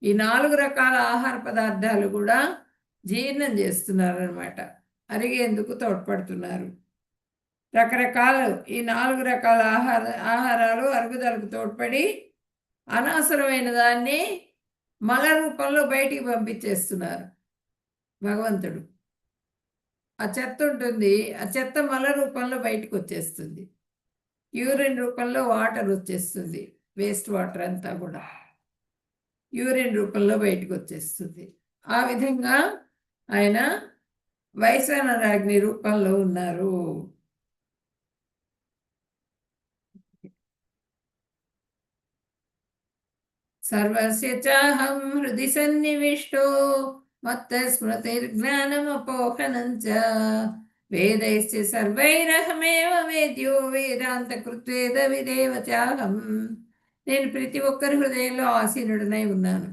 ఈ 4 రకాల ఆహార పదార్థాలు కూడా జీర్ణం చేస్తున్నారు అనమాట. అరిగేందుకు తోడ్పడుతున్నారు. ఈ 4 రకాల ఆహారాలు అరుగుదలకు తోడ్పడి అనవసరమైన దాన్ని మల రూపంలో బయటికి పంపించేస్తున్నారు భగవంతుడు. ఆ చెత్త ఉంటుంది, ఆ చెత్త మల రూపంలో బయటకు వచ్చేస్తుంది. యూరిన్ రూపంలో వాటర్ వచ్చేస్తుంది. వేస్ట్ వాటర్ అంతా కూడా యూరిన్ రూపంలో బయటకు వచ్చేస్తుంది. ఆ విధంగా ఆయన వైశ్వానరాగ్ని రూపంలో ఉన్నారు. సర్వస్య చాహం హృది సన్నివిష్టో మత్త స్మృతిర్జ్ఞానమపోహనం చ వేదైశ్చ సర్వైరహమేవ వేద్యో వేదాంత కృత్వేద విదేవ చాహం. నేను ప్రతి ఒక్కరి హృదయంలో ఆసీనుడనై ఉన్నాను.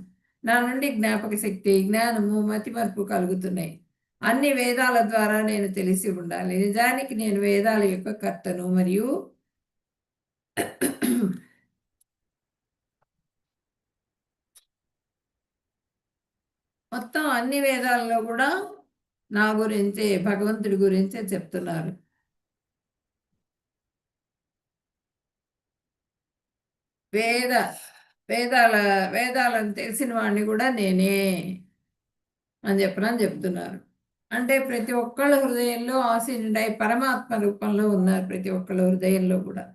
నా నుండి జ్ఞాపక శక్తి, జ్ఞానము, మతిమరుపు కలుగుతున్నాయి. అన్ని వేదాల ద్వారా నేను తెలిసి ఉండాలి. నిజానికి నేను వేదాల యొక్క కర్తను మరియు మొత్తం అన్ని వేదాల్లో కూడా నా గురించే, భగవంతుడి గురించే చెప్తున్నారు. వేదాలను తెలిసిన వాడిని కూడా నేనే అని చెప్తున్నారు. అంటే ప్రతి ఒక్కళ్ళ హృదయంలో ఆసీనుడై పరమాత్మ రూపంలో ఉన్నారు. ప్రతి ఒక్కళ్ళ హృదయంలో కూడా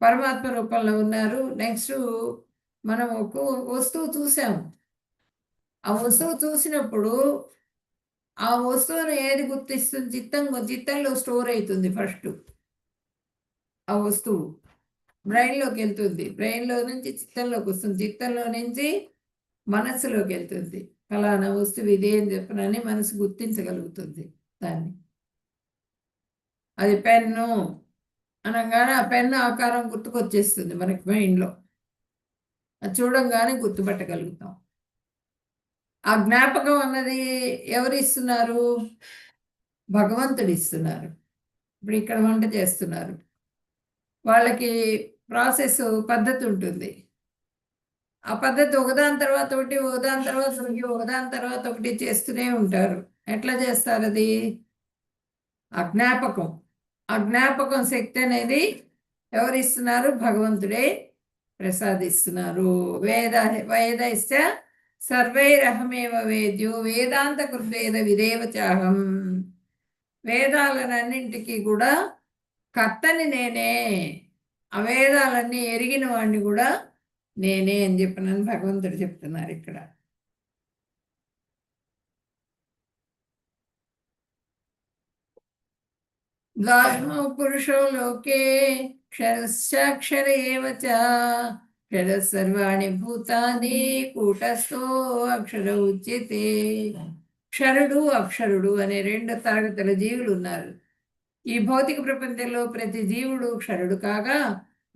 పరమాత్మ రూపంలో ఉన్నారు. నెక్స్ట్ మనం ఒక వస్తువు చూసాము. ఆ వస్తువు చూసినప్పుడు ఆ వస్తువును ఏది గుర్తిస్తుంది? చిత్తంలో స్టోర్ అవుతుంది. ఫస్ట్ ఆ వస్తువు బ్రెయిన్లోకి వెళ్తుంది. బ్రెయిన్లో నుంచి చిత్తంలోకి వస్తుంది. చిత్తంలో నుంచి మనస్సులోకి వెళ్తుంది. ఫలానా వస్తువు ఇదే అని చెప్పనని మనసు గుర్తించగలుగుతుంది దాన్ని. అది పెన్ను అనగానే ఆ పెన్ను ఆకారం గుర్తుకొచ్చేస్తుంది మనకి మైండ్లో. అది చూడంగానే గుర్తుపట్టగలుగుతాం. ఆ జ్ఞాపకం అన్నది ఎవరు ఇస్తున్నారు? భగవంతుడు ఇస్తున్నారు. ఇప్పుడు ఇక్కడ వంట చేస్తున్నారు, వాళ్ళకి ప్రాసెస్ పద్ధతి ఉంటుంది. ఆ పద్ధతి ఒకదాని తర్వాత ఒకటి, ఒకదాని తర్వాత ఒకటి, ఒకదాని తర్వాత ఒకటి చేస్తూనే ఉంటారు. ఎట్లా చేస్తారు అది? అజ్ఞాపకం. అజ్ఞాపకం శక్తి అనేది ఎవరు ఇస్తున్నారు? భగవంతుడే ప్రసాదిస్తున్నారు. వేదైశ్చ సర్వైరహమేవ వేద్యో వేదాంత కృద్వేద విదేవ చాహం. వేదాలన్నింటికి కూడా కర్తని నేనే, ఆ వేదాలన్నీ ఎరిగిన వాడిని కూడా నేనే అని చెప్పినని భగవంతుడు చెప్తున్నారు ఇక్కడ. ద్వాత్మో పురుషో లోకే క్షరశ్చాక్షర ఏవ చ క్షర సర్వాణి భూతాని కూటస్థో అక్షర ఉచ్యతే. క్షరుడు, అక్షరుడు అనే రెండు తరగతుల జీవులు ఉన్నారు. ఈ భౌతిక ప్రపంచంలో ప్రతి జీవుడు క్షరుడు కాగా,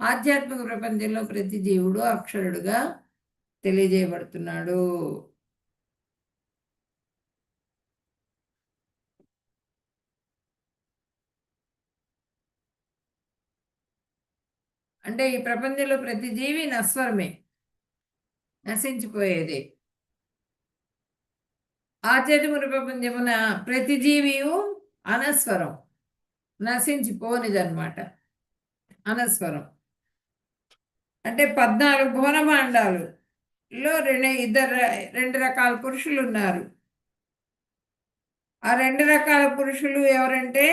ఆధ్యాత్మిక ప్రపంచంలో ప్రతి జీవుడు అక్షరుడుగా తెలియజేయబడుతున్నాడు. అంటే ఈ ప్రపంచంలో ప్రతి జీవి నశ్వరమే, నశించిపోయేది. ఆధ్యాత్మిక ప్రపంచమున ప్రతి జీవియు అనస్వరం, నశించిపోనిదన్నమాట. అనస్వరం అంటే 14 భువనమాండాలులో రెండు రకాల పురుషులు ఉన్నారు. ఆ రెండు రకాల పురుషులు ఎవరంటే,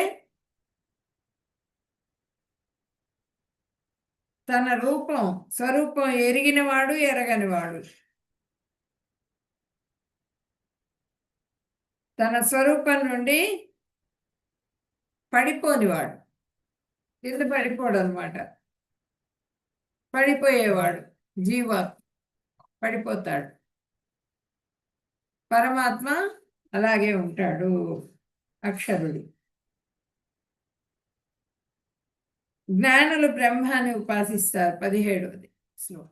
తన స్వరూపం ఎరిగినవాడు, ఎరగనివాడు. తన స్వరూపం నుండి పడిపోనివాడు, కింద పడిపోడు అనమాట. పడిపోయేవాడు జీవాత్మ పడిపోతాడు. పరమాత్మ అలాగే ఉంటాడు, అక్షరుడు. జ్ఞానులు బ్రహ్మాన్ని ఉపాసిస్తారు. 17వది శ్లోకం.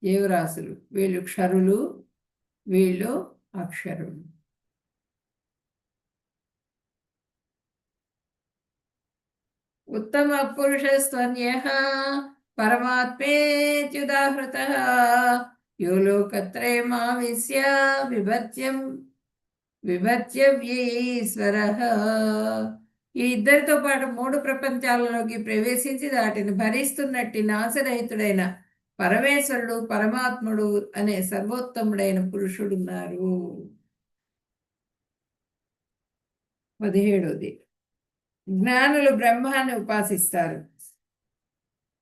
జీవరాశులు వీళ్ళు క్షరులు, వీళ్ళు అక్షరులు. ఉత్తమ పురుషస్త్వన్యః పరమాత్మేత్యుదాహృతః యో లోకత్రయమావిశ్య విభత్యవ్యయీశ్వరః. ఈ ఇద్దరితో పాటు 3 ప్రపంచాలలోకి ప్రవేశించి వాటిని భరిస్తున్నట్టి నాశరహితుడైన పరమేశ్వరుడు, పరమాత్ముడు అనే సర్వోత్తముడైన పురుషుడున్నారు. 17వది. జ్ఞానులు బ్రహ్మాన్ని ఉపాసిస్తారు,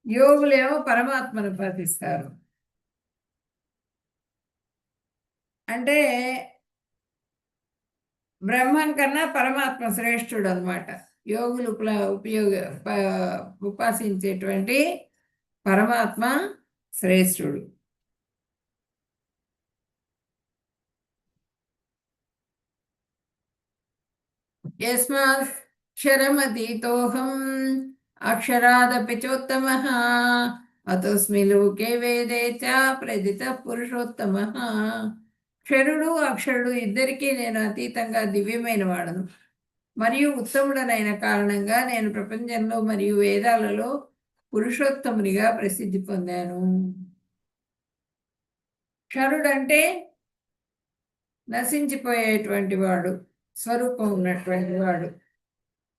యోగులేమో పరమాత్మను ఉపాసిస్తారు. అంటే బ్రహ్మం కన్నా పరమాత్మ శ్రేష్ఠుడు అనమాట. యోగులు ఉపాసించేటువంటి పరమాత్మ శ్రేష్ఠుడు. యస్మాక్షరమతీతోహం అక్షరాదపి చోత్తమః అతోస్మి లోకే వేదే చ ప్రజిత పురుషోత్తమ. క్షరుడు అక్షరుడు ఇద్దరికీ నేను అతీతంగా దివ్యమైన వాడను మరియు ఉత్తముడనైన కారణంగా నేను ప్రపంచంలో మరియు వేదాలలో పురుషోత్తమునిగా ప్రసిద్ధి పొందాను. క్షరుడంటే నశించిపోయేటువంటి వాడు, స్వరూపం ఉన్నటువంటి వాడు.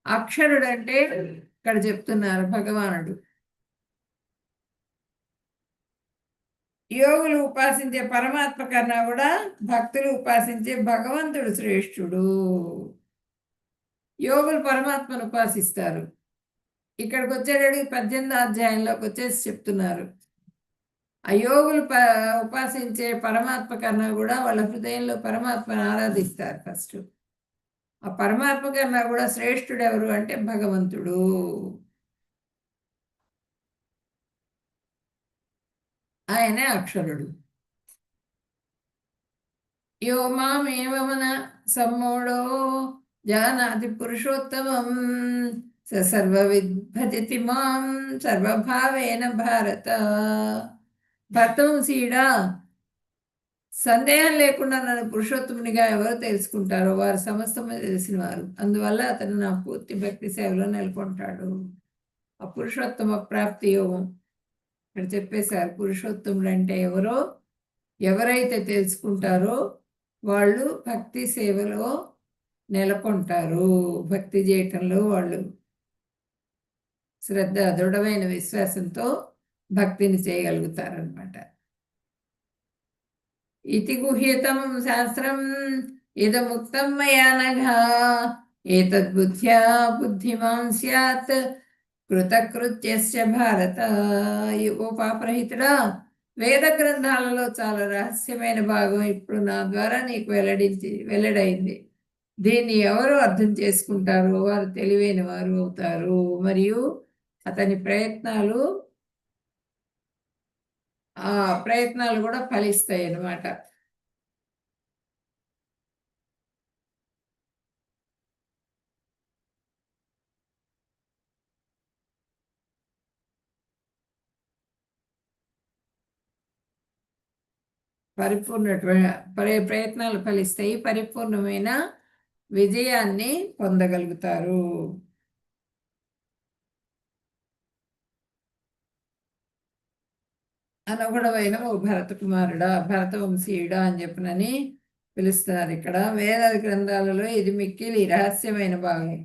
అక్షరుడంటే ఇక్కడ చెప్తున్నారు భగవానుడు. యోగులు ఉపాసించే పరమాత్మ కన్నా కూడా భక్తులు ఉపాసించే భగవంతుడు శ్రేష్ఠుడు. యోగులు పరమాత్మను ఉపాసిస్తారు. ఇక్కడికి వచ్చేటప్పుడు 18వ అధ్యాయంలోకి వచ్చేసి చెప్తున్నారు, ఆ యోగులు ఉపాసించే పరమాత్మ కన్నా కూడా వాళ్ళ హృదయంలో పరమాత్మను ఆరాధిస్తారు. ఫస్ట్ ఆ పరమాత్మ కన్నా కూడా శ్రేష్ఠుడు ఎవరు అంటే భగవంతుడు. ఆయనే అక్షరుడు. యో మామేవమన సమ్మూఢో జానాతి పురుషోత్తమం స సర్వవిద్ భజతి మాం సర్వభావేన భారత. భర్తవంశీయుడా, సందేహం లేకుండా నన్ను పురుషోత్తమునిగా ఎవరు తెలుసుకుంటారో వారు సమస్తము తెలిసిన వారు. అందువల్ల అతను నా పూర్తి భక్తి సేవలో నెలకొంటాడు. ఆ పురుషోత్తమ ప్రాప్తి యోగం ఇక్కడ చెప్పేశారు. పురుషోత్తముడు అంటే ఎవరో, ఎవరైతే తెలుసుకుంటారో వాళ్ళు భక్తి సేవలో నెలకొంటారు. భక్తి చేయటంలో వాళ్ళు శ్రద్ధ, దృఢమైన విశ్వాసంతో భక్తిని చేయగలుగుతారనమాట. ఇతి గుహ్యతం శాస్త్రం ఇదముక్తం మయా నఘా ఏతద్బుద్ధ్యా బుద్ధిమాన్ స్యాత్ కృతకృత్యస్య భారత. ఓ పాపరహితుడా, వేద గ్రంథాలలో చాలా రహస్యమైన భాగం ఇప్పుడు నా ద్వారా నీకు వెల్లడైంది. దీన్ని ఎవరు అర్థం చేసుకుంటారో వారు తెలివైన వారు అవుతారు మరియు అతని ప్రయత్నాలు కూడా ఫలిస్తాయి అన్నమాట. ప్రయత్నాలు ఫలిస్తాయి, పరిపూర్ణమైన విజయాన్ని పొందగలుగుతారు. అనుగుణమైన ఓ భరత కుమారుడా, భరతవంశీయుడా అని చెప్పనని పిలుస్తున్నారు ఇక్కడ. వేద గ్రంథాలలో ఇది మిక్కిలి రహస్యమైన భాగం.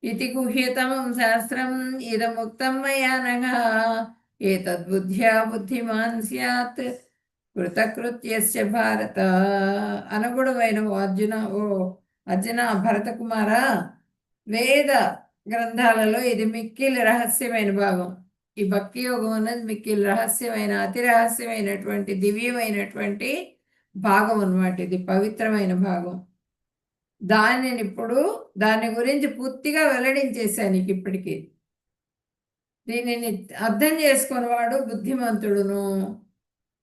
ఇతి గుహ్యతమం శాస్త్రం ఇదముక్తం మయా నఘా ఏతద్బుద్ధ్యా బుద్ధిమాన్ స్యాత్ కృతకృత్యస్య భారత. అనుగుణమైన ఓ అర్జున, భరత కుమార, వేద గ్రంథాలలో ఇది మిక్కిలి రహస్యమైన భాగం. ఈ భక్తి యోగం అన్నది మిక్కిలి రహస్యమైన, అతి రహస్యమైనటువంటి దివ్యమైనటువంటి భాగం అన్నమాట. ఇది పవిత్రమైన భాగం. దాని గురించి పూర్తిగా వెల్లడించేశాను నీకు ఇప్పటికీ. దీనిని అర్థం చేసుకున్నవాడు బుద్ధిమంతుడును,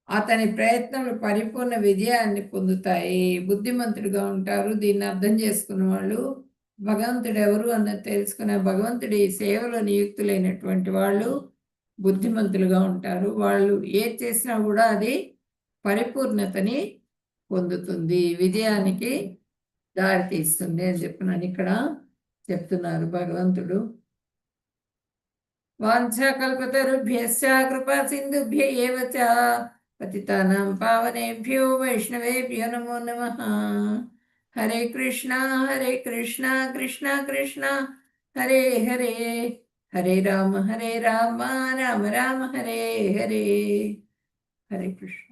అతని ప్రయత్నాలు పరిపూర్ణ విజయాన్ని పొందుతాయి. బుద్ధిమంతుడిగా ఉంటారు. దీన్ని అర్థం చేసుకున్న వాళ్ళు భగవంతుడు ఎవరు అన్నది తెలుసుకునే భగవంతుడి సేవలో నియుక్తులైనటువంటి వాళ్ళు బుద్ధిమంతులుగా ఉంటారు. వాళ్ళు ఏది చేసినా కూడా అది పరిపూర్ణతని పొందుతుంది, విజయానికి దారితీస్తుంది అని చెప్పినాను ఇక్కడ చెప్తున్నారు భగవంతుడు. వాంఛాకల్పతరుభ్యశ్చ కృపా సింధుభ్య ఏవ చ పతితానాం పావనేభ్యో వైష్ణవేభ్యో నమో నమః. హరే కృష్ణ కృష్ణ కృష్ణ హరే హరే, హరే రామ రామ రామ హరే హరే. హరే కృష్ణ.